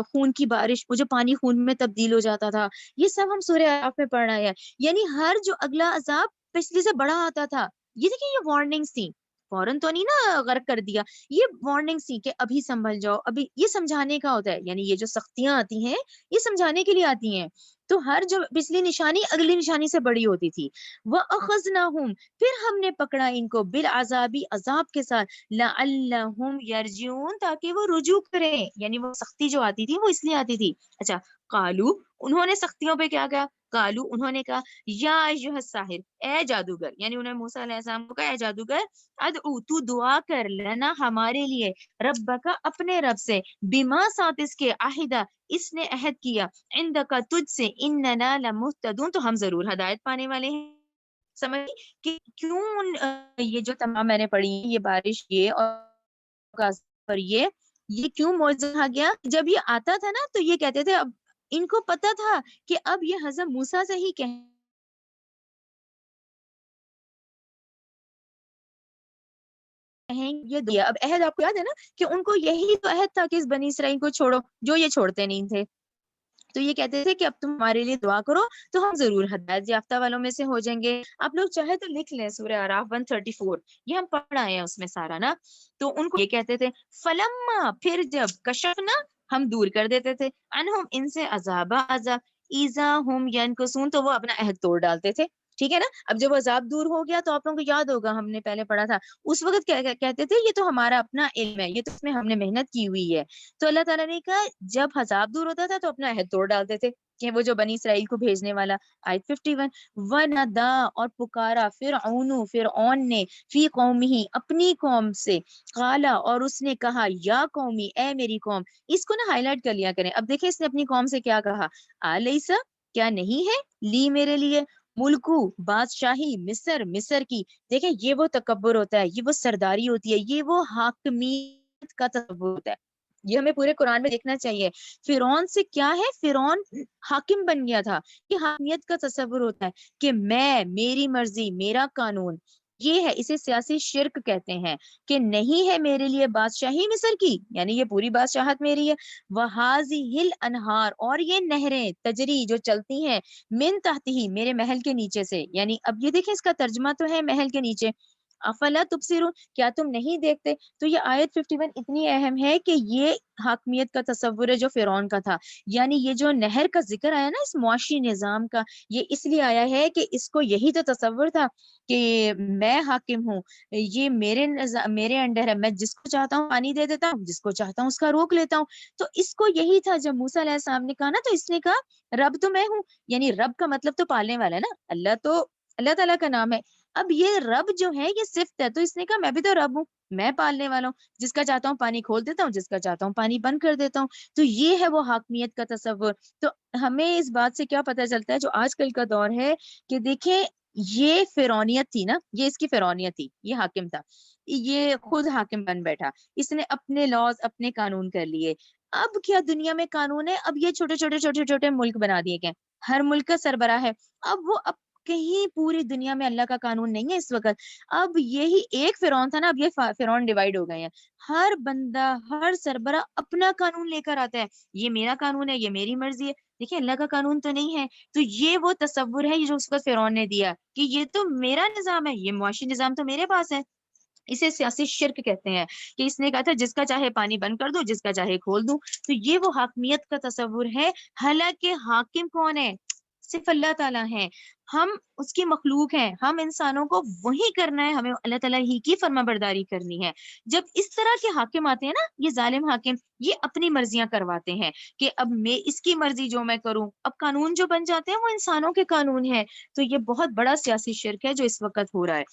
خون کی بارش، وہ جو پانی خون میں تبدیل ہو جاتا تھا. یہ سب ہم سورہ اعراف میں پڑھ رہے ہیں. یعنی ہر جو اگلا عذاب پچھلے سے بڑا آتا تھا. یہ دیکھیں یہ وارننگز تھی، فوراً تو نہیں نا غرق کر دیا، یہ وارننگز تھی کہ ابھی سنبھل جاؤ، ابھی. یہ سمجھانے کا ہوتا ہے، یعنی یہ جو سختیاں آتی ہیں یہ سمجھانے کے لیے آتی ہیں. تو ہر جو پچھلی نشانی اگلی نشانی سے بڑی ہوتی تھی. وَأَخَذْنَاهُمْ پھر ہم نے پکڑا ان کو بالعذابی عذاب کے ساتھ لعلہم یرجعون تاکہ وہ رجوع کریں. یعنی وہ سختی جو آتی تھی وہ اس لیے آتی تھی. اچھا قالو انہوں نے سختیوں پہ کیا کہا؟ قالو انہوں نے کہا یا ایھا الساحر اے جادوگر، یعنی انہوں نے موسیٰ علیہ السلام کو کہا اے جادوگر ادعو تو دعا کر لنا ہمارے لیے ربک اپنے رب سے بما ساتھ اس کے عہدہ اس نے عہد کیا عندک تجھ سے اننا لمہتدون تو ہم ضرور ہدایت پانے والے ہیں. سمجھ کہ کیوں یہ جو تمام میں نے پڑھی یہ بارش یہ اور یہ کیوں معجزہ آ گیا؟ جب یہ آتا تھا نا تو یہ کہتے تھے، اب ان کو پتا تھا کہ اب یہ حضرت موسیٰ سے ہی کہیں یہ دیا. اب عہد آپ کو یاد ہے نا کہ ان کو یہی تو عہد تھا کہ اس بنی اسرائیل کو چھوڑو، جو یہ چھوڑتے نہیں تھے. تو یہ کہتے تھے کہ اب تم ہمارے لیے دعا کرو تو ہم ضرور ہدایت یافتہ والوں میں سے ہو جائیں گے. آپ لوگ چاہے تو لکھ لیں سورہ اعراف 134، یہ ہم پڑھ آئے ہیں اس میں سارا نا. تو ان کو یہ کہتے تھے فلما پھر جب کشفنا ہم دور کر دیتے تھے انہم ان سے عذاب اذا ہم ینکسون تو وہ اپنا عہد توڑ ڈالتے تھے. ٹھیک ہے نا. اب جب عذاب دور ہو گیا تو آپ لوگوں کو یاد ہوگا ہم نے پہلے پڑھا تھا اس وقت کہتے تھے یہ تو ہمارا اپنا علم ہے، یہ تو اس میں ہم نے محنت کی ہوئی ہے. تو اللہ تعالیٰ نے کہا جب عذاب دور ہوتا تھا تو اپنا عہد توڑ ڈالتے تھے کہ وہ جو بنی اسرائیل کو بھیجنے والا. آیت 51 وَنَدَا اور پکارا فرعون نے فی قومہ اپنی قوم سے قالا اور اس نے کہا یا قومی اے میری قوم. اس کو نا ہائی لائٹ کر لیا کریں. اب دیکھیں اس نے اپنی قوم سے کیا کہا، الیسا کیا نہیں ہے لی میرے لیے ملکو بادشاہی مصر کی. دیکھیں یہ وہ تکبر ہوتا ہے، یہ وہ سرداری ہوتی ہے، یہ وہ حاکمیت کا تصور ہوتا ہے. یہ ہمیں پورے قرآن میں دیکھنا چاہیے. فرعون سے کیا ہے، فرعون حاکم بن گیا تھا. یہ حاکمیت کا تصور ہوتا ہے کہ میری مرضی میرا قانون. یہ ہے، اسے سیاسی شرک کہتے ہیں کہ نہیں ہے میرے لیے بادشاہی مصر کی، یعنی یہ پوری بادشاہت میری ہے. وَهَذِهِ الْأَنْهَارُ اور یہ نہریں تجری جو چلتی ہیں من تحتہ میرے محل کے نیچے سے. یعنی اب یہ دیکھیں اس کا ترجمہ تو ہے محل کے نیچے. افلا تبصرون کیا تم نہیں دیکھتے. تو یہ آیت 51 اتنی اہم ہے کہ یہ حاکمیت کا تصور ہے جو فرعون کا تھا. یعنی یہ جو نہر کا ذکر آیا نا اس معاشی نظام کا، یہ اس لیے آیا ہے کہ اس کو یہی تو تصور تھا کہ میں حاکم ہوں، یہ میرے انڈر ہے، میں جس کو چاہتا ہوں پانی دے دیتا ہوں، جس کو چاہتا ہوں اس کا روک لیتا ہوں. تو اس کو یہی تھا جب موسیٰ علیہ السلام نے کہا نا تو اس نے کہا رب تو میں ہوں. یعنی رب کا مطلب تو پالنے والا ہے نا، اللہ تو اللہ تعالیٰ کا نام ہے. اب یہ رب جو ہے یہ صفت ہے، تو اس نے کہا میں بھی تو رب ہوں، میں پالنے والا ہوں، جس کا چاہتا ہوں پانی کھول دیتا ہوں، جس کا چاہتا ہوں پانی بند کر دیتا ہوں. تو یہ ہے وہ حاکمیت کا تصور. تو ہمیں اس بات سے کیا پتہ چلتا ہے جو آج کل کا دور ہے کہ دیکھیں یہ فرعونیت تھی نا، یہ اس کی فرعونیت تھی، یہ حاکم تھا، یہ خود حاکم بن بیٹھا، اس نے اپنے لاز اپنے قانون کر لیے. اب کیا دنیا میں قانون ہے؟ اب یہ چھوٹے چھوٹے چھوٹے چھوٹے ملک بنا دیے گئے، ہر ملک کا سربراہ ہے. اب کہیں پوری دنیا میں اللہ کا قانون نہیں ہے اس وقت. اب یہی ایک فرعون تھا نا، اب یہ فرعون ڈیوائڈ ہو گئے ہیں. ہر بندہ ہر سربراہ اپنا قانون لے کر آتا ہے، یہ میرا قانون ہے، یہ میری مرضی ہے. دیکھیں اللہ کا قانون تو نہیں ہے. تو یہ وہ تصور ہے جو اس کو فرعون نے دیا کہ یہ تو میرا نظام ہے، یہ معاشی نظام تو میرے پاس ہے. اسے سیاسی شرک کہتے ہیں کہ اس نے کہا تھا جس کا چاہے پانی بند کر دو، جس کا چاہے کھول دوں. تو یہ وہ حاکمیت کا تصور ہے. حالانکہ حاکم کون ہے؟ صرف اللہ تعالیٰ ہیں. ہم اس کی مخلوق ہیں، ہم انسانوں کو وہی کرنا ہے، ہمیں اللہ تعالیٰ ہی کی فرما برداری کرنی ہے. جب اس طرح کے حاکم آتے ہیں نا، یہ ظالم حاکم، یہ اپنی مرضیاں کرواتے ہیں کہ اب میں اس کی مرضی جو میں کروں. اب قانون جو بن جاتے ہیں وہ انسانوں کے قانون ہیں. تو یہ بہت بڑا سیاسی شرک ہے جو اس وقت ہو رہا ہے.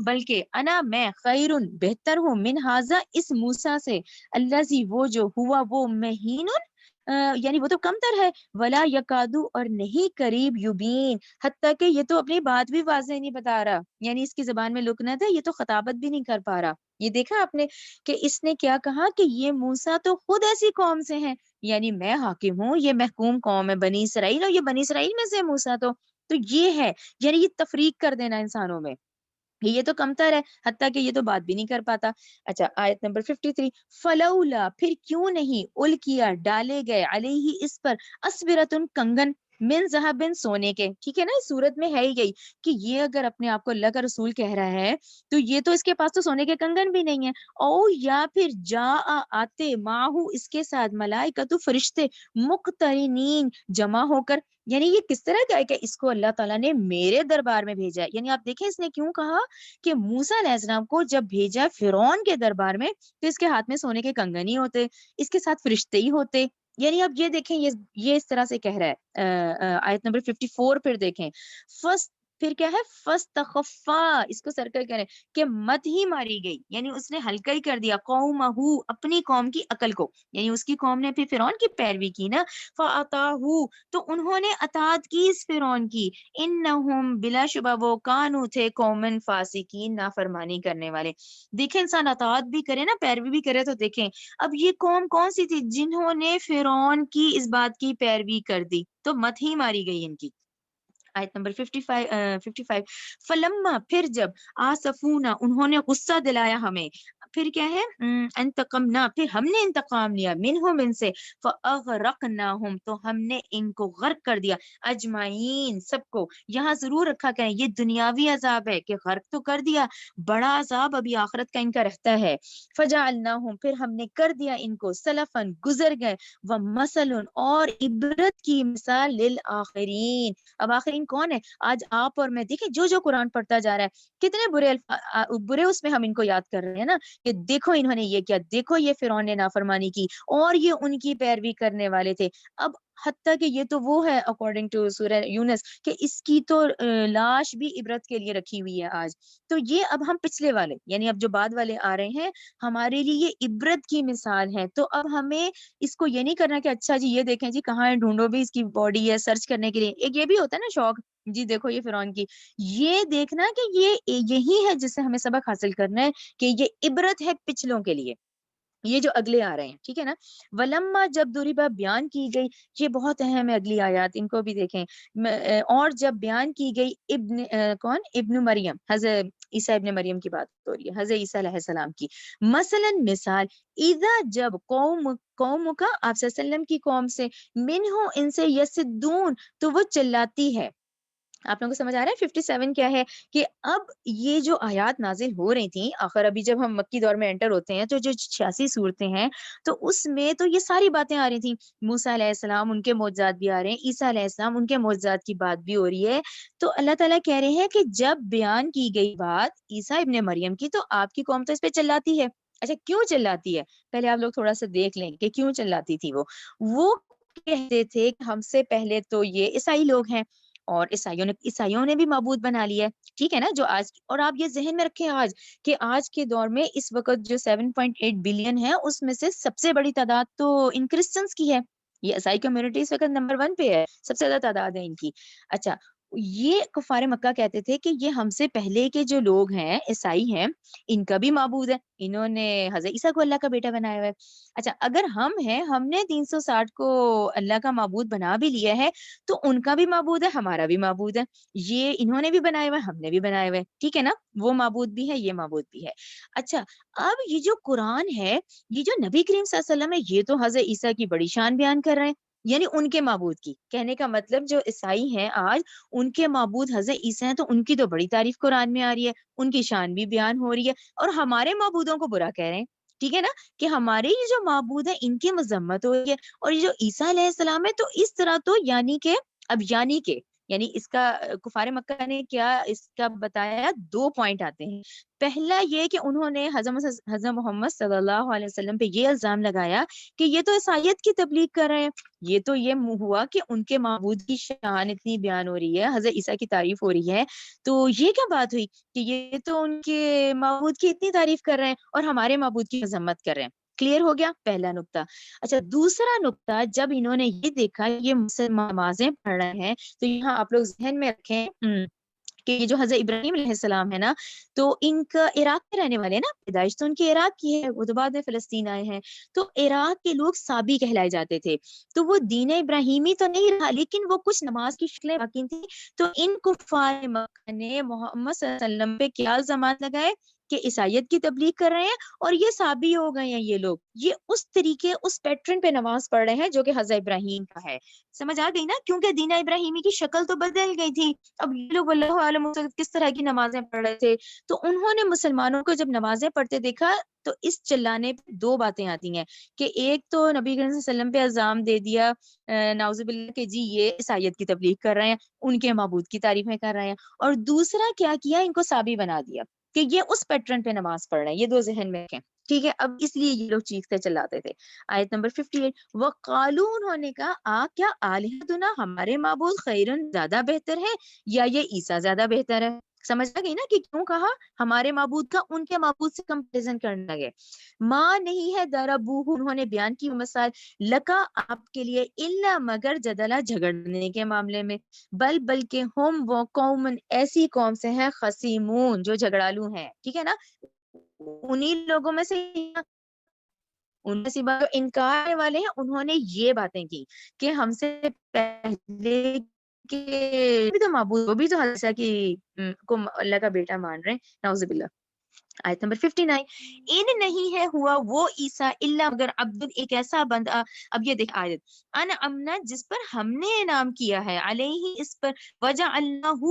بلکہ انا میں خیرن بہتر ہوں من ہاذا اس موسیٰ سے، الذی وہ جو ہوا وہ مہین یعنی وہ تو کم تر ہے، ولا یکادو اور نہیں قریب یبین حتیٰ کہ یہ تو اپنی بات بھی واضح نہیں بتا رہا، یعنی اس کی زبان میں لکنت ہے، یہ تو خطابت بھی نہیں کر پا رہا. یہ دیکھا آپ نے کہ اس نے کیا کہا کہ یہ موسیٰ تو خود ایسی قوم سے ہیں، یعنی میں حاکم ہوں، یہ محکوم قوم ہے بنی اسرائیل، اور یہ بنی اسرائیل میں سے موسیٰ تو یہ ہے، یعنی یہ تفریق کر دینا انسانوں میں، یہ تو کمتر ہے، حتیٰ کہ یہ تو بات بھی نہیں کر پاتا. اچھا آیت نمبر 53، فلولا پھر کیوں نہیں، الکیا ڈالے گئے، علیہ اس پر، اسورتن کنگن، من ذہب سونے کے. ٹھیک ہے نا، اس صورت میں ہے ہی گئی کہ یہ اگر اپنے آپ کو اللہ کا رسول کہہ رہا ہے تو یہ تو اس کے پاس تو سونے کے کنگن بھی نہیں ہے. او یا پھر جا آتے ماہو اس کے ساتھ، ملائکۃ فرشتے، مقترنین جمع ہو کر. یعنی یہ کس طرح کا ہے کہ اس کو اللہ تعالیٰ نے میرے دربار میں بھیجا ہے. یعنی آپ دیکھیں اس نے کیوں کہا کہ موسیٰ علیہ السلام کو جب بھیجا فرعون کے دربار میں تو اس کے ہاتھ میں سونے کے کنگن ہی ہوتے، اس کے ساتھ فرشتے ہی ہوتے. یعنی اب یہ دیکھیں یہ اس طرح سے کہہ رہا ہے. آیت نمبر 54 پھر دیکھیں، فس پھر کیا ہے، فستخفا، اس کو سرکل کریں کہ مت ہی ماری گئی، یعنی اس نے ہلکا ہی کر دیا، قومہ اپنی قوم کی عقل کو، یعنی اس کی قوم نے پھر فرعون کی پیروی کی نا، فاطاہو تو انہوں نے اطاعت کی اس فرعون کی، انہم بلا شبہ وہ کانو تھے قومن فاسقین نافرمانی کرنے والے. دیکھیں انسان اطاعت بھی کرے نا، پیروی بھی کرے، تو دیکھیں اب یہ قوم کون سی تھی جنہوں نے فرعون کی اس بات کی پیروی کر دی، تو مت ہی ماری گئی ان کی. آیت نمبر 55 فلما پھر جب آسفونا انہوں نے غصہ دلایا ہمیں، پھر کیا ہے، انتقمنا پھر ہم نے انتقام لیا، منہم ان سے، فاغرقناہم تو ہم نے ان کو غرق کر دیا، اجمعین سب کو. یہاں ضرور رکھا کریں یہ دنیاوی عذاب ہے کہ غرق تو کر دیا، بڑا عذاب ابھی آخرت کا ان کا رہتا ہے. فجعلناہم پھر ہم نے کر دیا ان کو سلفن گزر گئے، ومثلا اور عبرت کی مثال للآخرین. اب آخرین کون ہے؟ آج آپ اور میں دیکھیں جو قرآن پڑھتا جا رہا ہے کتنے برے اس میں ہم ان کو یاد کر رہے ہیں نا کہ دیکھو انہوں نے یہ کیا، دیکھو یہ فرعون نے نافرمانی کی اور یہ ان کی پیروی کرنے والے تھے. اب حتیٰ کہ یہ تو وہ ہے اکارڈنگ ٹو سورہ یونس کہ اس کی تو لاش بھی عبرت کے لیے رکھی ہوئی ہے آج. تو یہ اب ہم پچھلے والے یعنی اب جو بعد والے آ رہے ہیں ہمارے لیے یہ عبرت کی مثال ہے. تو اب ہمیں اس کو یہ نہیں کرنا کہ اچھا جی یہ دیکھیں جی کہاں ہے، ڈھونڈو بھی اس کی باڈی ہے سرچ کرنے کے لیے. ایک یہ بھی ہوتا ہے نا شوق، جی دیکھو یہ فرعون کی، یہ دیکھنا کہ یہ یہی ہے جس سے ہمیں سبق حاصل کرنا ہے کہ یہ عبرت ہے پچھلوں کے لیے، یہ جو اگلے آ رہے ہیں. ٹھیک ہے نا، ولما جب دریبہ بیان کی گئی، یہ بہت اہم ہے اگلی آیات، ان کو بھی دیکھیں. اور جب بیان کی گئی ابن مریم، حضرت عیسیٰ ابن مریم کی بات ہو رہی ہے، حضرت عیسیٰ علیہ السلام کی. مثلا مثال، اذا جب قوم کا آپ صلی اللہ علیہ وسلم کی قوم سے، منہو ان سے، یسدون تو وہ چلاتی ہے. آپ لوگوں کو سمجھ آ رہا ہے 57 کیا ہے کہ اب یہ جو آیات نازل ہو رہی تھیں آخر ابھی جب ہم مکی دور میں انٹر ہوتے ہیں تو جو 86 صورتیں ہیں تو اس میں تو یہ ساری باتیں آ رہی تھیں. موسیٰ علیہ السلام ان کے معجزات بھی آ رہے ہیں، عیسیٰ علیہ السلام ان کے معجزات کی بات بھی ہو رہی ہے. تو اللہ تعالیٰ کہہ رہے ہیں کہ جب بیان کی گئی بات عیسیٰ ابن مریم کی تو آپ کی قوم تو اس پہ چلاتی ہے. اچھا کیوں چلاتی ہے؟ پہلے آپ لوگ تھوڑا سا دیکھ لیں کہ کیوں چلاتی تھی. وہ کہتے تھے کہ ہم سے پہلے تو یہ عیسائی لوگ ہیں اور عیسائیوں نے بھی معبود بنا لیا ہے، ٹھیک ہے نا، جو آج، اور آپ یہ ذہن میں رکھیں آج کہ آج کے دور میں اس وقت جو 7.8 بلین ہے اس میں سے سب سے بڑی تعداد تو ان کرسچنس کی ہے، یہ عیسائی کمیونٹی اس وقت نمبر 1 پہ ہے، سب سے زیادہ تعداد ہے ان کی۔ اچھا، یہ کفار مکہ کہتے تھے کہ یہ ہم سے پہلے کے جو لوگ ہیں عیسائی ہیں ان کا بھی معبود ہے، انہوں نے حضرت عیسیٰ کو اللہ کا بیٹا بنایا ہوا ہے۔ اچھا، اگر ہم ہیں، ہم نے 360 کو اللہ کا معبود بنا بھی لیا ہے تو ان کا بھی معبود ہے، ہمارا بھی معبود ہے، یہ انہوں نے بھی بنایا ہوا ہے، ہم نے بھی بنایا ہوا ہے، ٹھیک ہے نا، وہ معبود بھی ہے، یہ معبود بھی ہے۔ اچھا، اب یہ جو قرآن ہے، یہ جو نبی کریم صلی اللہ علیہ وسلم ہے، یہ تو حضرت عیسیٰ کی بڑی شان بیان کر رہے ہیں، یعنی ان کے معبود کی، کہنے کا مطلب جو عیسائی ہیں آج ان کے معبود حضرت عیسیٰ ہیں تو ان کی تو بڑی تعریف قرآن میں آ رہی ہے، ان کی شان بھی بیان ہو رہی ہے، اور ہمارے معبودوں کو برا کہہ رہے ہیں، ٹھیک ہے نا، کہ ہمارے یہ جو معبود ہیں ان کی مذمت ہو رہی ہے، اور یہ جو عیسیٰ علیہ السلام ہے تو اس طرح تو یعنی اس کا کفار مکہ نے کیا اس کا بتایا، 2 پوائنٹ آتے ہیں۔ پہلا یہ کہ انہوں نے حضرت محمد صلی اللہ علیہ وسلم پہ یہ الزام لگایا کہ یہ تو عیسائیت کی تبلیغ کر رہے ہیں، یہ تو یہ ہوا کہ ان کے معبود کی شان اتنی بیان ہو رہی ہے، حضرت عیسیٰ کی تعریف ہو رہی ہے، تو یہ کیا بات ہوئی کہ یہ تو ان کے معبود کی اتنی تعریف کر رہے ہیں اور ہمارے معبود کی مذمت کر رہے ہیں۔ کلیئر ہو گیا پہلا نقطہ۔ اچھا، دوسرا نقطہ، جب انہوں نے یہ دیکھا یہ مسلمان نمازیں پڑھ رہے ہیں تو یہاں آپ لوگ ذہن میں رکھیں کہ یہ جو حضرت ابراہیم علیہ السلام ہے نا، تو ان کا عراق میں رہنے والے ہیں نا، پیدائش تو ان کی عراق کی ہے، وہ تو بعد میں فلسطین آئے ہیں، تو عراق کے لوگ صابی کہلائے جاتے تھے، تو وہ دین ابراہیمی تو نہیں رہا لیکن وہ کچھ نماز کی شکلیں باقی تھیں، تو ان کفار مکہ نے محمد صلی اللہ علیہ وسلم پہ کیا الزامات لگائے کہ عیسائیت کی تبلیغ کر رہے ہیں اور یہ صابی ہو گئے ہیں، یہ لوگ یہ اس طریقے اس پیٹرن پہ نماز پڑھ رہے ہیں جو کہ حضرت ابراہیم کا ہے۔ سمجھ آ گئی نا، کیونکہ دین ابراہیمی کی شکل تو بدل گئی تھی، اب یہ لوگ اللہ عالم کس طرح کی نمازیں پڑھ رہے تھے، تو انہوں نے مسلمانوں کو جب نمازیں پڑھتے دیکھا تو اس چلانے پہ 2 باتیں آتی ہیں کہ ایک تو نبی کریم صلی اللہ علیہ وسلم پہ الزام دے دیا نعوذ باللہ کہ جی یہ عیسائیت کی تبلیغ کر رہے ہیں، ان کے معبود کی تعریفیں کر رہے ہیں، اور دوسرا کیا کیا، ان کو صابی بنا دیا کہ یہ اس پیٹرن پہ نماز پڑھ رہے ہیں، یہ 2 ذہن میں رکھیں، ٹھیک ہے۔ اب اس لیے یہ لوگ چیختے چلاتے تھے۔ آیت نمبر 58، وَقَالُوا، انہوں نے کہا کیا آلہتنا، ہمارے معبود خیرن، زیادہ بہتر ہے یا یہ عیسیٰ زیادہ بہتر ہے؟ سمجھ آ گئی نا کہ کیوں کہا ہمارے معبود کا ان کے معبود سے کمپیریزن کرنے لگے۔ ماں نہیں ہے دربوہ، انہوں نے بیان کی مثال، لکا آپ کے لیے، الا مگر جدلا جھگڑنے کے معاملے میں، بلکہ ہم وہ قوم ایسی قوم سے ہیں، خصیمون جو جھگڑالو ہیں، ٹھیک ہے نا، انہی لوگوں میں سے ان میں سے جو انکار کرنے والے ہیں انہوں نے یہ باتیں کی کہ ہم سے پہلے کے بھی تو معبود، وہ بھی تو حضرت کی کو اللہ کا بیٹا مان رہے ہیں، نعوذ باللہ۔ آیت نمبر 59، ان نہیں ہے ہوا وہ عیسیٰ الا مگر عبد، ایک ایسا بندہ، اب یہ دیکھ آیت، ان امنا جس پر ہم نے انعام کیا ہے، علیہ اس پر، وجعلناہ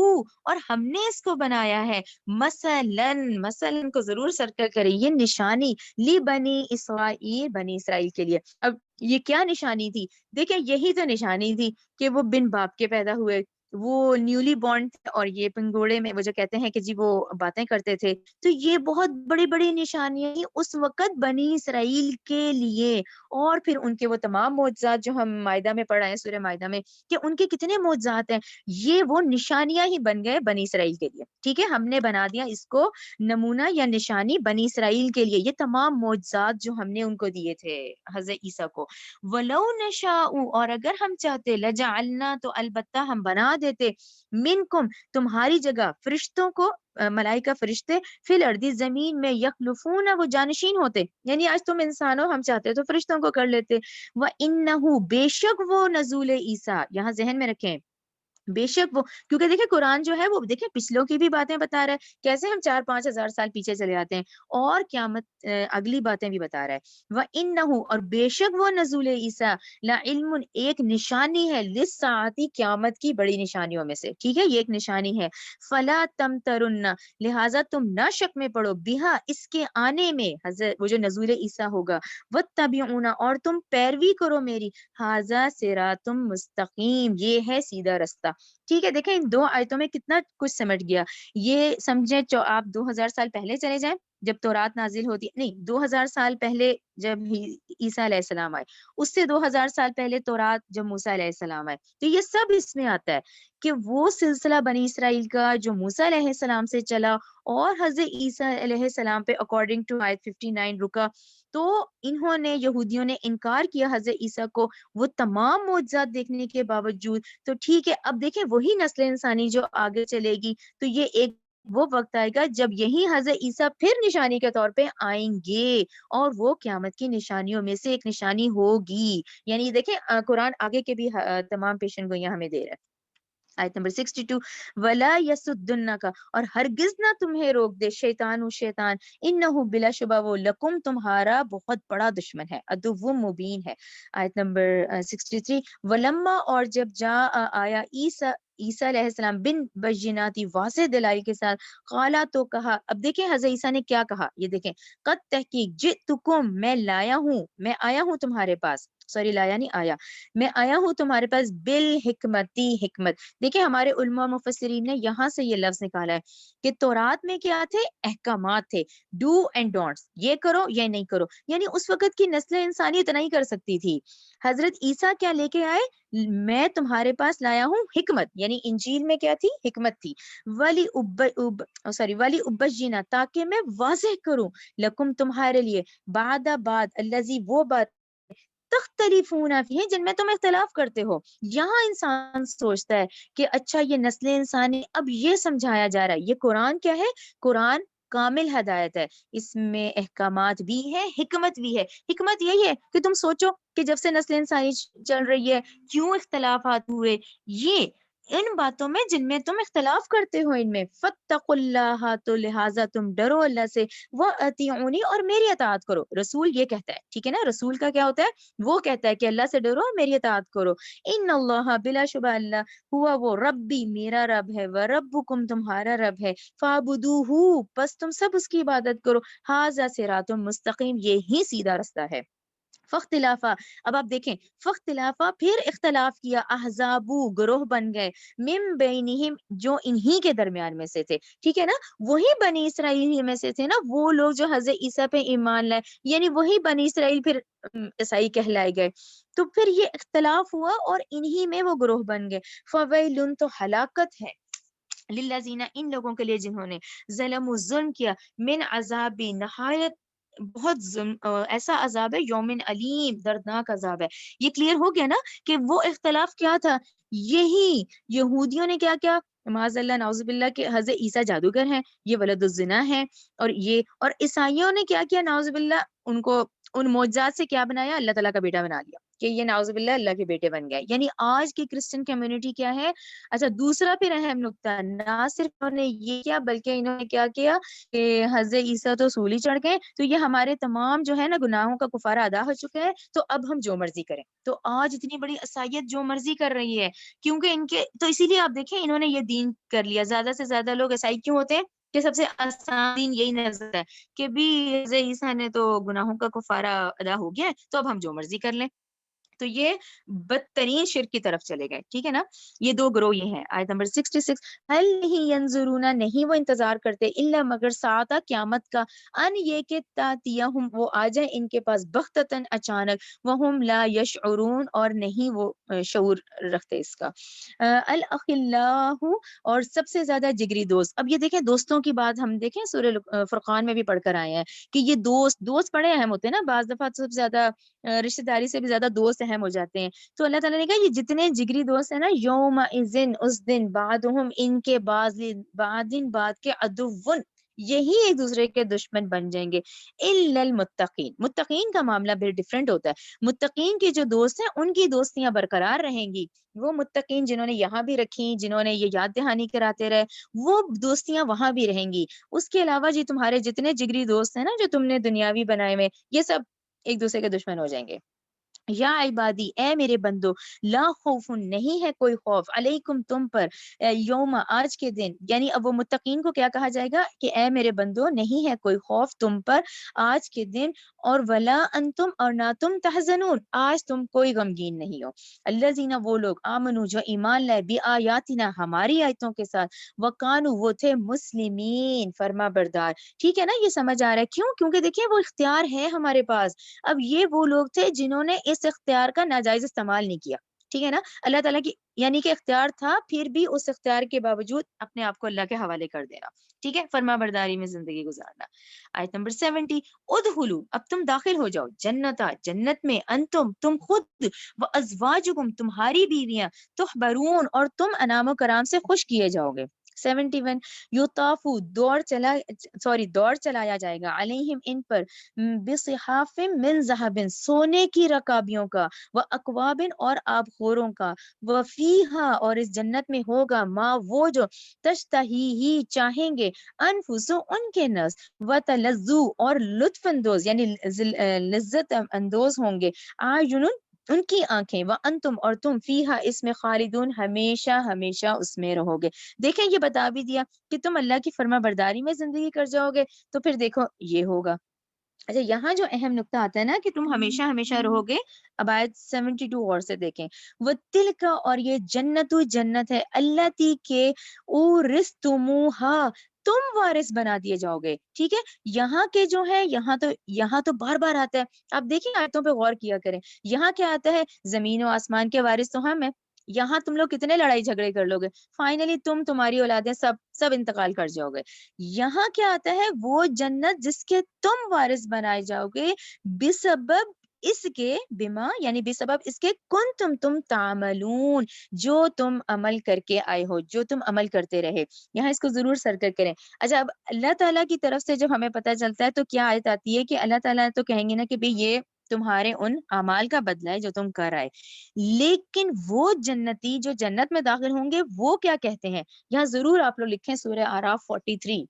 اور ہم نے اس کو بنایا ہے، مثلاً کو ضرور سرکل کرے یہ نشانی، لی بنی اسرائیل، بنی اسرائیل کے لیے۔ اب یہ کیا نشانی تھی؟ دیکھیں یہی تو نشانی تھی کہ وہ بن باپ کے پیدا ہوئے، وہ نیولی بورن تھے، اور یہ پنگوڑے میں وہ جو کہتے ہیں کہ جی وہ باتیں کرتے تھے، تو یہ بہت بڑی بڑی نشانیاں اس وقت بنی اسرائیل کے لیے، اور پھر ان کے وہ تمام معجزات جو ہم مائدہ میں پڑھ رہے ہیں، سورہ مائدہ میں، کہ ان کے کتنے معجزات ہیں، یہ وہ نشانیاں ہی بن گئے بنی اسرائیل کے لیے، ٹھیک ہے، ہم نے بنا دیا اس کو نمونہ یا نشانی بنی اسرائیل کے لیے، یہ تمام معجزات جو ہم نے ان کو دیے تھے حضرت عیسیٰ کو۔ وَلَوْ نَشَاءُ اور اگر ہم چاہتے، لَجَعَلْنَا تو البتہ ہم بنا دیتے، منکم تمہاری جگہ، فرشتوں کو، ملائکہ فرشتے، فی الارض زمین میں، یخلفون وہ جانشین ہوتے، یعنی آج تم انسانوں ہم چاہتے تو فرشتوں کو کر لیتے، وَإِنَّهُ بے شک وہ نزول عیسیٰ، یہاں ذہن میں رکھیں بے شک وہ، کیونکہ دیکھیں قرآن جو ہے وہ دیکھیں پچھلوں کی بھی باتیں بتا رہا ہے، کیسے ہم 4-5 ہزار سال پیچھے چلے جاتے ہیں، اور قیامت اگلی باتیں بھی بتا رہا ہے، وَإِنَّهُ اور بے شک وہ نزول عیسیٰ، لَعِلْمٌ ایک نشانی ہے، لِلسَّاعَةِ قیامت کی بڑی نشانیوں میں سے، ٹھیک ہے، یہ ایک نشانی ہے، فَلَا تَمْتَرُنَّ لہٰذا تم نہ شک میں پڑو، بہا اس کے آنے میں، حضرت وہ جو نزول عیسیٰ ہوگا، وَاتَّبِعُونَ اور تم پیروی کرو میری، ھذا صراط مستقیم یہ ہے سیدھا رستہ، ٹھیک ہے۔ دیکھیں ان 2 آیتوں میں کتنا کچھ سمجھ گیا، یہ سمجھیں آپ 2000 سال پہلے چلے جائیں جب تورات نازل ہوتی، نہیں 2000 سال پہلے جب عیسیٰ علیہ السلام آئے، اس سے 2000 سال پہلے تورات جب موسیٰ علیہ السلام آئے، تو یہ سب اس میں آتا ہے کہ وہ سلسلہ بنی اسرائیل کا جو موسیٰ علیہ السلام سے چلا اور حضرت عیسیٰ علیہ السلام پہ اکارڈنگ ٹو آیت 59 رکا، تو انہوں نے یہودیوں نے انکار کیا حضرت عیسیٰ کو، وہ تمام معجزات دیکھنے کے باوجود. تو ٹھیک ہے، اب دیکھیں وہی نسل انسانی جو آگے چلے گی، تو یہ ایک وہ وقت آئے گا جب یہی حضرت عیسیٰ پھر نشانی کے طور پہ آئیں گے، اور وہ قیامت کی نشانیوں میں سے ایک نشانی ہوگی. یعنی دیکھیں قرآن آگے کے بھی تمام پیشن گوئیاں ہمیں دے رہا ہے. آیت نمبر 62، ولا یسدنک، اور ہرگز نہ تمہیں روک دے شیطان انہ بلا شبہ وہ لکم تمہارا بہت بڑا دشمن ہے، عدو مبین ہے. آیت نمبر 63، ولما، اور جب آیا عیسیٰ علیہ السلام بن بیناتی واضح دلائل کے ساتھ، قالا تو کہا. اب دیکھیں حضرت عیسیٰ نے کیا کہا، یہ دیکھیں، قد تحقیق جئتکم، میں آیا ہوں تمہارے پاس، سوری لایا نہیں آیا، میں آیا ہوں تمہارے پاس بالحکمتی، حکمت. دیکھیں ہمارے علماء مفسرین نے یہاں سے یہ لفظ نکالا ہے کہ تورات میں کیا تھے، احکامات تھے، ڈو اینڈ ڈونٹس، یہ کرو یہ نہیں کرو. یعنی اس وقت کی نسل انسانی اتنا ہی کر سکتی تھی. حضرت عیسیٰ کیا لے کے آئے، میں تمہارے پاس لایا ہوں حکمت، یعنی انجیل میں کیا تھی، حکمت تھی. ولی ابجینا، تاکہ میں واضح کروں، لکم تمہارے لیے، بعد الذی، وہ بات، تختلفون فیہ، جن میں تم اختلاف کرتے ہو. یہاں انسان سوچتا ہے کہ اچھا یہ نسل انسانی، اب یہ سمجھایا جا رہا ہے، یہ قرآن کیا ہے، قرآن کامل ہدایت ہے، اس میں احکامات بھی ہے، حکمت بھی ہے. حکمت یہی ہے کہ تم سوچو کہ جب سے نسل انسانی چل رہی ہے کیوں اختلافات ہوئے، یہ ان باتوں میں جن میں تم اختلاف کرتے ہو، ان میں فاتقوا اللہ، تو لہٰذا تم ڈرو اللہ سے، واطیعونی، اور میری اطاعت کرو. رسول یہ کہتا ہے، ٹھیک ہے نا، رسول کا کیا ہوتا ہے، وہ کہتا ہے کہ اللہ سے ڈرو اور میری اطاعت کرو. ان اللہ، بلا شبہ اللہ، ہوا وہ ربی، میرا رب ہے، وربکم، تمہارا رب ہے، فاعبدوہ، پس تم سب اس کی عبادت کرو، ھذا صراط مستقیم، یہی سیدھا رستہ ہے. فختلافا، اب آپ دیکھیں، فختلافا، پھر اختلاف کیا، احزابو، گروہ بن گئے، من بینہم، جو انہی کے درمیان میں سے تھے. ٹھیک ہے نا، وہی بنی اسرائیل میں سے تھے نا وہ لوگ جو حضرت عیسیٰ پہ ایمان لائے، یعنی وہی بنی اسرائیل پھر عیسائی کہلائے گئے. تو پھر یہ اختلاف ہوا اور انہی میں وہ گروہ بن گئے. فویلن، تو ہلاکت ہے، للذین، ان لوگوں کے لیے جنہوں نے ظلم و ظلم کیا، من عذاب، نہایت بہت ایسا عذاب ہے، یومن علیم، دردناک عذاب ہے. یہ کلیئر ہو گیا نا کہ وہ اختلاف کیا تھا، یہی یہودیوں نے کیا کیا، معاذ اللہ نعوذ باللہ، کہ حضرت عیسیٰ جادوگر ہیں، یہ ولد الزنا ہے، اور عیسائیوں نے کیا کیا، نعوذ باللہ، ان کو ان معجزات سے کیا بنایا، اللہ تعالیٰ کا بیٹا بنا لیا، کہ یہ نعوذ باللہ اللہ کے بیٹے بن گئے. یعنی آج کی کرسچن کمیونٹی کیا ہے. اچھا دوسرا پھر اہم نقطہ، نہ صرف انہوں نے یہ کیا بلکہ انہوں نے کیا کیا کہ حضرت عیسیٰ تو سولی چڑھ گئے، تو یہ ہمارے تمام جو ہے نا گناہوں کا کفارہ ادا ہو چکا ہے، تو اب ہم جو مرضی کریں. تو آج اتنی بڑی عیسائیت جو مرضی کر رہی ہے، کیونکہ ان کے تو اسی لیے آپ دیکھیں انہوں نے یہ دین کر لیا. زیادہ سے زیادہ لوگ عیسائی کیوں ہوتے ہیں کہ سب سے آسان دین یہی نظر ہے کہ بھی حضرت عیسیٰ نے تو گناہوں کا کفارہ ادا ہو گیا ہے، تو اب ہم جو مرضی کر لیں. تو یہ بدترین شرک کی طرف چلے گئے. ٹھیک ہے نا، یہ دو گروہ یہ ہیں. آیت نمبر 66، هل نہیں ينظرون، نہیں وہ انتظار کرتے، الا مگر ساعت، قیامت کا، ان یہ کہ تاتیہم، وہ آ جائے ان کے پاس، بغتتاً، اچانک، وہم لا یشعرون، اور نہیں وہ شعور رکھتے اس کا. الاخلاء، اور سب سے زیادہ جگری دوست. اب یہ دیکھیں دوستوں کی بات ہم دیکھیں سورہ فرقان میں بھی پڑھ کر آئے ہیں کہ یہ دوست بڑے اہم ہوتے ہیں نا. بعض دفعہ سب سے زیادہ رشتہ داری سے بھی زیادہ دوست اہم ہو جاتے ہیں. تو اللہ تعالیٰ نے کہا یہ جتنے جگری دوست ہیں نا، یوم اذن، اس دن، بعدہم، ان کے بعد کے، عدوٌ، یہی ایک دوسرے کے دشمن بن جائیں گے. الا المتقین، متقین کا معاملہ بھی ڈفرینٹ ہوتا ہے. متقین کے جو دوست ہیں ان کی دوستیاں برقرار رہیں گی. وہ متقین جنہوں نے یہاں بھی رکھی، جنہوں نے یہ یاد دہانی کراتے رہے، وہ دوستیاں وہاں بھی رہیں گی. اس کے علاوہ جی تمہارے جتنے جگری دوست ہیں نا جو تم نے دنیاوی بنائے ہوئے، یہ سب ایک دوسرے کے دشمن ہو جائیں گے. یا عبادی اے میرے بندو لا خوف نہیں ہے کوئی خوف علیکم تم پر یوم آج کے دن، یعنی اب وہ متقین کو کیا کہا جائے گا کہ اے میرے بندو نہیں ہے کوئی خوف تم پر آج کے دن، اور ولا انتم اور نہ تم تحزنون آج تم کوئی غمگین نہیں ہو۔ الذین وہ لوگ آمنو جو ایمان لائے بھی آیاتنا ہماری آیتوں کے ساتھ، وکانو وہ تھے مسلمین فرما بردار۔ ٹھیک ہے نا، یہ سمجھ آ رہا ہے کیوں؟ کیونکہ دیکھیں وہ اختیار ہے ہمارے پاس۔ اب یہ وہ لوگ تھے جنہوں نے اس اختیار کا ناجائز استعمال نہیں کیا، ٹھیک ہے نا، اللہ تعالیٰ کی یعنی کہ اختیار تھا پھر بھی اس اختیار کے باوجود اپنے آپ کو اللہ کے حوالے کر دینا، ٹھیک ہے، فرما برداری میں زندگی گزارنا۔ آیت نمبر 70، ادخلوا اب تم داخل ہو جاؤ جنتا جنت میں، انتم تم خود، وازواجکم تمہاری بیویاں، تحبرون اور تم انعام و کرام سے خوش کیے جاؤ گے۔ 71، یطافو دوڑ چلایا جائے گا علیہم ان پر، بصحاف من ذہب سونے کی رکابیوں کا، و اکوابن اور آبخوروں کا، و فیہا اور اس جنت میں ہوگا ما وہ جو تشتہی ہی چاہیں گے انفسو ان کے نفس، و تلذو اور لطف اندوز یعنی لذت اندوز ہوں گے آیونن ان کی آنکھیں، و انتم اور تم فیہا اس میں خالدون ہمیشہ ہمیشہ اس میں رہو گے۔ دیکھیں یہ بتا بھی دیا کہ تم اللہ کی فرما برداری میں زندگی کر جاؤ گے تو پھر دیکھو یہ ہوگا۔ اچھا یہاں جو اہم نقطہ آتا ہے نا کہ تم ہمیشہ ہمیشہ رہو گے، اب آیت 72 اور سے دیکھیں، وہ تل کا اور یہ جنت ہے اللہ تی کے اورثتموہا تم وارث بنا دیے جاؤ گے، ٹھیک ہے۔ یہاں کے جو ہے یہاں تو بار بار آتا ہے، آپ دیکھیں آیتوں پہ غور کیا کریں، یہاں کیا آتا ہے زمین و آسمان کے وارث تو ہم ہیں، یہاں تم لوگ کتنے لڑائی جھگڑے کر لو گے، فائنلی تمہاری اولادیں سب انتقال کر جاؤ گے۔ یہاں کیا آتا ہے وہ جنت جس کے تم وارث بنائے جاؤ گے، بسبب اس کے، بما یعنی بسبب اس کے، تم تعملون جو تم عمل کر کے آئے ہو، جو تم عمل کرتے رہے۔ یہاں اس کو ضرور سرکر کریں۔ اچھا اب اللہ تعالیٰ کی طرف سے جب ہمیں پتہ چلتا ہے تو کیا آیت آتی ہے کہ اللہ تعالیٰ تو کہیں گے نا کہ بھئی یہ تمہارے ان اعمال کا بدلہ ہے جو تم کر آئے، لیکن وہ جنتی جو جنت میں داخل ہوں گے وہ کیا کہتے ہیں، یہاں ضرور آپ لوگ لکھیں سورہ اعراف 43،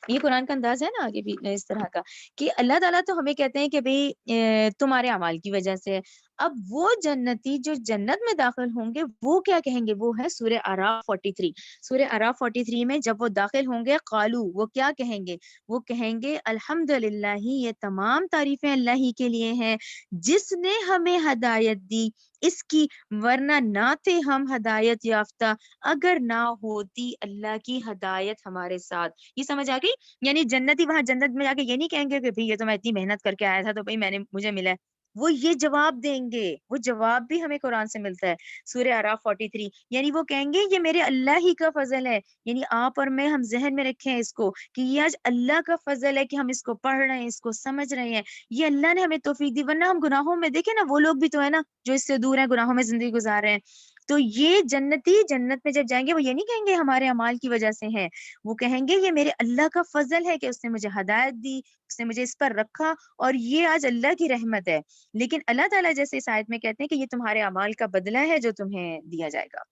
یہ قرآن کا انداز ہے نا آگے بھی اس طرح کا کہ اللہ تعالیٰ تو ہمیں کہتے ہیں کہ بھئی تمہارے اعمال کی وجہ سے، اب وہ جنتی جو جنت میں داخل ہوں گے وہ کیا کہیں گے، وہ ہے سورہ اعراف 43۔ سورہ اعراف 43 میں جب وہ داخل ہوں گے قالو وہ کیا کہیں گے، وہ کہیں گے الحمدللہ یہ تمام تعریفیں اللہ ہی کے لیے ہیں جس نے ہمیں ہدایت دی اس کی، ورنہ نہ تھے ہم ہدایت یافتہ اگر نہ ہوتی اللہ کی ہدایت ہمارے ساتھ۔ یہ سمجھ آ گئی؟ یعنی جنتی وہاں جنت میں جا کے یہ نہیں کہیں گے کہ بھئی یہ تو میں اتنی محنت کر کے آیا تھا تو بھئی مجھے ملا ہے، وہ یہ جواب دیں گے، وہ جواب بھی ہمیں قرآن سے ملتا ہے سورہ اعراف 43، یعنی وہ کہیں گے یہ میرے اللہ ہی کا فضل ہے، یعنی آپ اور میں ہم ذہن میں رکھیں اس کو کہ یہ آج اللہ کا فضل ہے کہ ہم اس کو پڑھ رہے ہیں، اس کو سمجھ رہے ہیں، یہ اللہ نے ہمیں توفیق دی، ورنہ ہم گناہوں میں دیکھیں نا وہ لوگ بھی تو ہے نا جو اس سے دور ہیں، گناہوں میں زندگی گزار رہے ہیں۔ تو یہ جنتی جنت میں جب جائیں گے وہ یہ نہیں کہیں گے ہمارے اعمال کی وجہ سے ہے، وہ کہیں گے یہ میرے اللہ کا فضل ہے کہ اس نے مجھے ہدایت دی، اس نے مجھے اس پر رکھا، اور یہ آج اللہ کی رحمت ہے۔ لیکن اللہ تعالیٰ جیسے اس آیت میں کہتے ہیں کہ یہ تمہارے اعمال کا بدلہ ہے جو تمہیں دیا جائے گا،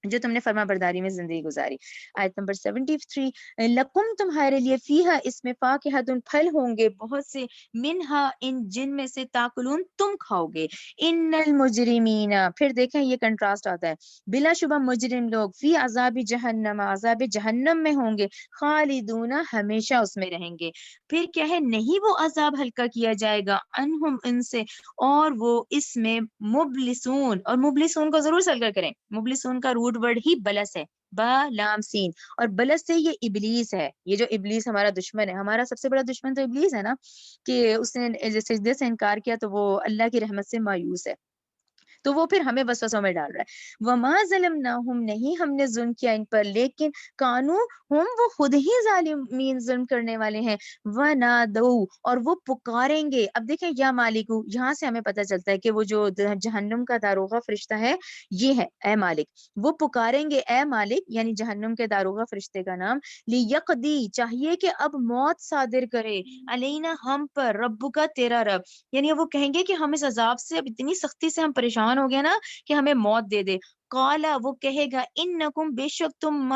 جو تم نے فرما برداری میں زندگی گزاری۔ آیت نمبر 73، لکم تمہارے لیے فیہا اس میں فاکہۃ پھل ہوں گے بہت سے، منہا ان جن میں سے تاکلون تم کھاؤ گے، ان المجرمین پھر دیکھیں یہ کنٹراسٹ آتا ہے، بلا شبہ مجرم لوگ، فی عذاب جہنم عذاب جہنم میں ہوں گے، خالدون ہمیشہ اس میں رہیں گے، پھر کیا ہے نہیں وہ عذاب ہلکا کیا جائے گا انہم ان سے، اور وہ اس میں مبلسون، اور مبلسون کو ضرور سرکر کریں، مبلسون کا روٹ ورڈ ہی بلس ہے، با لام سین، اور بلس سے یہ ابلیس ہے، یہ جو ابلیس ہمارا دشمن ہے، ہمارا سب سے بڑا دشمن تو ابلیس ہے نا، کہ اس نے سجدے سے انکار کیا تو وہ اللہ کی رحمت سے مایوس ہے، تو وہ پھر ہمیں وسوسوں میں ڈال رہا ہے۔ وما ظلمناہم نہیں ہم نے ظلم کیا ان پر، لیکن کانو ہم وہ خود ہی ظالمین ظلم کرنے والے ہیں، ونادو اور وہ پکاریں گے، اب دیکھیں یا مالکو یہاں سے ہمیں پتہ چلتا ہے کہ وہ جو جہنم کا داروغہ فرشتہ ہے یہ ہے اے مالک، وہ پکاریں گے اے مالک یعنی جہنم کے داروغہ فرشتے کا نام، لیقضی چاہیے کہ اب موت صادر کرے، علینا ہم پر، رب کا تیرا رب، یعنی وہ کہیں گے کہ ہم اس عذاب سے اب اتنی سختی سے ہم پریشان ہو گئے نا کہ ہمیں موت دے دے، قالا وہ کہے گا انکم بے شک تم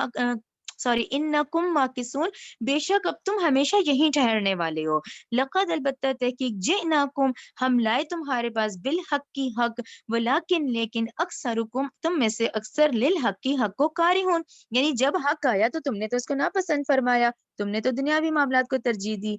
سوری انکم ماکسون، بے شک اب تم ہمیشہ یہیں ٹھہرنے والے ہو. لقد البتہ تحقیق جئناکم ہم لائے تمہارے پاس بالحق کی حق، ولیکن لیکن اکثرکم تم میں سے اکثر للحق کی حق کو کارہون، یعنی جب حق آیا تو تم نے تو اس کو ناپسند فرمایا، تم نے تو دنیاوی معاملات کو ترجیح دی.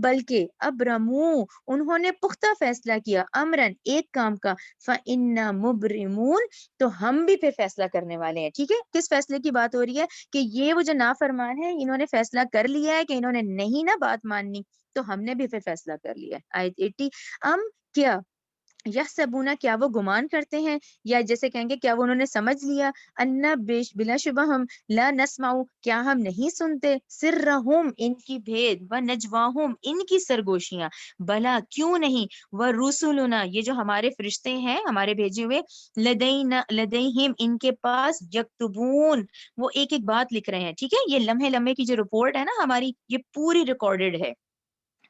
بلکہ ابرمو انہوں نے پختہ فیصلہ کیا، امرن ایک کام کا، فإنا مبرمون تو ہم بھی پھر فیصلہ کرنے والے ہیں. ٹھیک ہے، کس فیصلے کی بات ہو رہی ہے کہ یہ وہ جو نافرمان ہے انہوں نے فیصلہ کر لیا ہے کہ انہوں نے نہیں نا بات ماننی، تو ہم نے بھی پھر فیصلہ کر لیا ہے. آیت 80 کیا یحسبون کیا وہ گمان کرتے ہیں، یا جیسے کہیں گے کیا وہ انہوں نے سمجھ لیا، انا بلا شبہ ہم لا نسمعو کیا ہم نہیں سنتے، سرہم ان کی بھید، و نجواہم ان کی سرگوشیاں، بلا کیوں نہیں، و رسولنا یہ جو ہمارے فرشتے ہیں ہمارے بھیجے ہوئے، لدیہم ان کے پاس، یکتبون وہ ایک ایک بات لکھ رہے ہیں. ٹھیک ہے، یہ لمحے لمحے کی جو رپورٹ ہے نا ہماری، یہ پوری ریکارڈڈ ہے.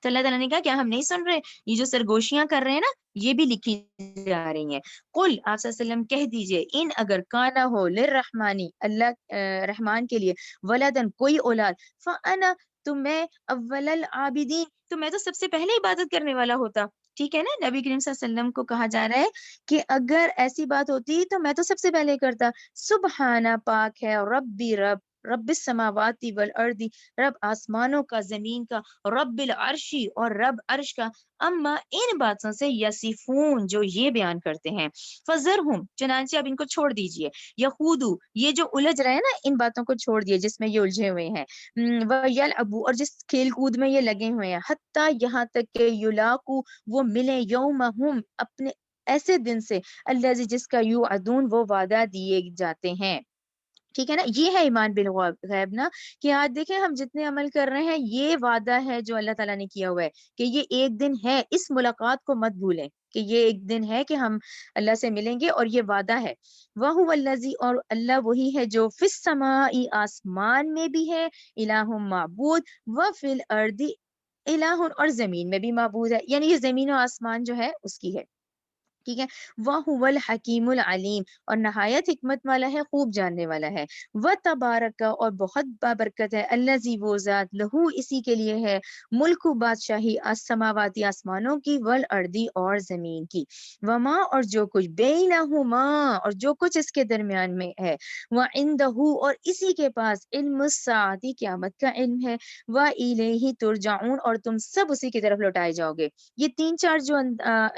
تو اللہ تعالیٰ نے کہا کیا ہم نہیں سن رہے، یہ جو سرگوشیاں کر رہے ہیں نا یہ بھی لکھی جا رہی ہیں. قل آپ صلی اللہ علیہ وسلم کہہ دیجئے، ان اگر کانا ہو للرحمانی اللہ رحمان کے لیے، ولدن کوئی اولاد، فانا تو میں اول العابدین تو میں تو سب سے پہلے عبادت کرنے والا ہوتا. ٹھیک ہے نا، نبی کریم صلی اللہ علیہ وسلم کو کہا جا رہا ہے کہ اگر ایسی بات ہوتی تو میں تو سب سے پہلے کرتا. سبحانہ پاک ہے ربی رب السماوات والارض رب آسمانوں کا زمین کا، رب العرشی اور رب عرش کا، اما ان باتوں سے یصفون جو یہ بیان کرتے ہیں، فذرہم چنانچہ اب ان کو چھوڑ دیجئے، یخودو یہ جو الجھ رہے ہیں نا ان باتوں کو چھوڑ دیے جس میں یہ الجھے ہوئے ہیں، ویلعبو اور جس کھیل کود میں یہ لگے ہوئے ہیں، حتی یہاں تک کہ یلاقو وہ ملے یومہم اپنے ایسے دن سے، الذی جس کا یوعدون وہ وعدہ دیے جاتے ہیں. ٹھیک ہے نا، یہ ہے ایمان بالغیب نا، کہ آج دیکھیں ہم جتنے عمل کر رہے ہیں یہ وعدہ ہے جو اللہ تعالیٰ نے کیا ہوا ہے کہ یہ ایک دن ہے، اس ملاقات کو مت بھولیں کہ یہ ایک دن ہے کہ ہم اللہ سے ملیں گے، اور یہ وعدہ ہے. وَهُوَ الَّذِي اور اللہ وہی ہے جو فِي السَّمَاءِ آسمان میں بھی ہے، الہ معبود، وَفِي الْأَرْضِ الہ اور زمین میں بھی معبود ہے، یعنی یہ زمین و آسمان جو ہے اس کی ہے. ٹھیک ہے، وَهُوَ الْحَكِيمُ الْعَلِيمُ اور نہایت حکمت والا ہے، خوب جاننے والا ہے. وَتَبَارَكَ اور بہت بابرکت ہے، الَّذِي وہ ذات لہو اسی کے لیے ہے، ملک بادشاہی السماواتی آسمانوں کی، والارضی اور زمین کی، وما اور جو کچھ بینہما اور جو کچھ اس کے درمیان میں ہے، وعندہ اور اسی کے پاس علم الساعتی قیامت کا علم ہے، وإلیہ ترجعون اور تم سب اسی کی طرف لوٹائے جاؤ گے. یہ 3-4 جو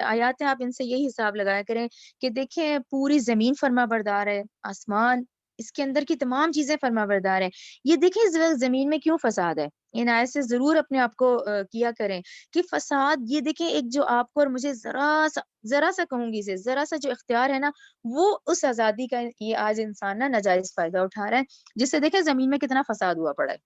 آیات ہیں آپ ان سے یہی حساب لگایا کریں کہ دیکھیں پوری زمین فرما بردار ہے، آسمان اس کے اندر کی تمام چیزیں فرما بردار ہیں. یہ دیکھیں اس وقت زمین میں کیوں فساد ہے، ان آیت سے ضرور اپنے آپ کو کیا کریں کہ فساد، یہ دیکھیں ایک جو آپ کو اور مجھے ذرا سا کہوں گی اسے، ذرا سا جو اختیار ہے نا، وہ اس آزادی کا یہ آج انسان نا ناجائز فائدہ اٹھا رہا ہے، جس سے دیکھیں زمین میں کتنا فساد ہوا پڑا ہے.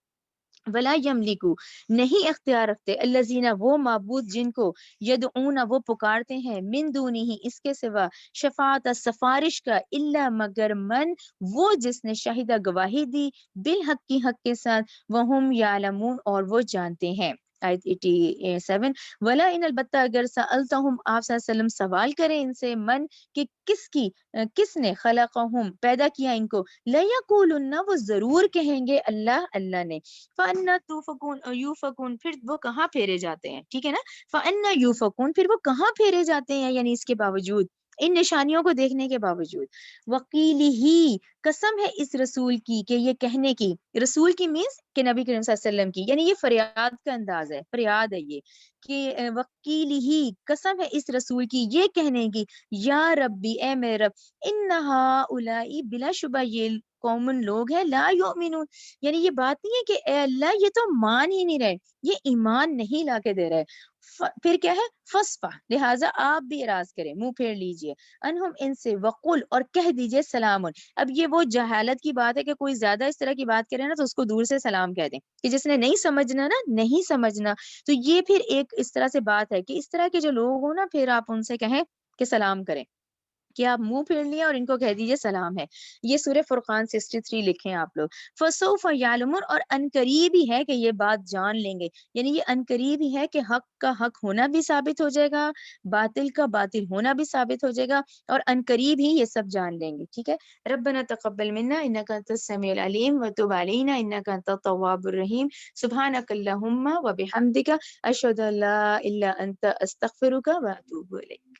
ولا یملکو نہیں اختیار رکھتے، الذین وہ معبود جن کو، یدعون وہ پکارتے ہیں، من دونہ اس کے سوا، شفاعت سفارش کا، الا مگر من وہ جس نے شہیدہ گواہی دی، بالحق کی حق کے ساتھ، وہم یعلمون اور وہ جانتے ہیں. آیت 87 ولا ان البتہ اگر سألتہم آپ صلی اللہ علیہ وسلم سوال کریں ان سے، من کہ کس نے، خلقہم پیدا کیا ان کو، لیقولن وہ ضرور کہیں گے اللہ نے. فَأَنَّا یوفکون پھر وہ کہاں پھیرے جاتے ہیں. ٹھیک ہے نا، فَأَنَّا یوفکون پھر وہ کہاں پھیرے جاتے ہیں، یعنی اس کے باوجود، ان نشانیوں کو دیکھنے کے باوجود. وکیل ہی قسم ہے اس رسول کی کہ یہ کہنے کی، رسول کی مینس کہ نبی کریم صلی اللہ علیہ وسلم کی، یعنی یہ فریاد کا انداز ہے، فریاد ہے یہ کہ وکیل ہی قسم ہے اس رسول کی یہ کہنے کی، یا ربی اے میرے رب، انہا اولائی بلا شبہ یہ قومن لوگ ہیں، لا یؤمنون یعنی یہ بات نہیں ہے کہ اے اللہ یہ تو مان ہی نہیں رہے، یہ ایمان نہیں لا کے دے رہے. پھر کیا ہے، فصفا لہٰذا آپ بھی اراض کریں، منہ پھیر لیجئے، انہم ان سے، وقل اور کہہ دیجئے سلام. اب یہ وہ جہالت کی بات ہے کہ کوئی زیادہ اس طرح کی بات کرے نا تو اس کو دور سے سلام کہہ دیں، کہ جس نے نہیں سمجھنا نا، نہیں سمجھنا تو یہ پھر ایک اس طرح سے بات ہے کہ اس طرح کے جو لوگ ہوں نا پھر آپ ان سے کہیں کہ سلام کریں. کہ آپ منہ پھیر لیں اور ان کو کہہ دیجئے سلام ہے. یہ سورہ فرقان 63 لکھیں آپ لوگ. فسوف یعلمون، اور ان قریب ہی ہے کہ یہ بات جان لیں گے، یعنی یہ ان قریب ہی ہے کہ حق کا حق ہونا بھی ثابت ہو جائے گا، باطل کا باطل ہونا بھی ثابت ہو جائے گا، اور ان قریب ہی یہ سب جان لیں گے. ٹھیک ہے. ربنا تقبل منا انک انت السمیع العلیم وتب علینا انک انت التواب الرحیم. سبحانک اللہم وبحمدک اشہد ان لا الہ الا انت استغفرک واتوب الیک.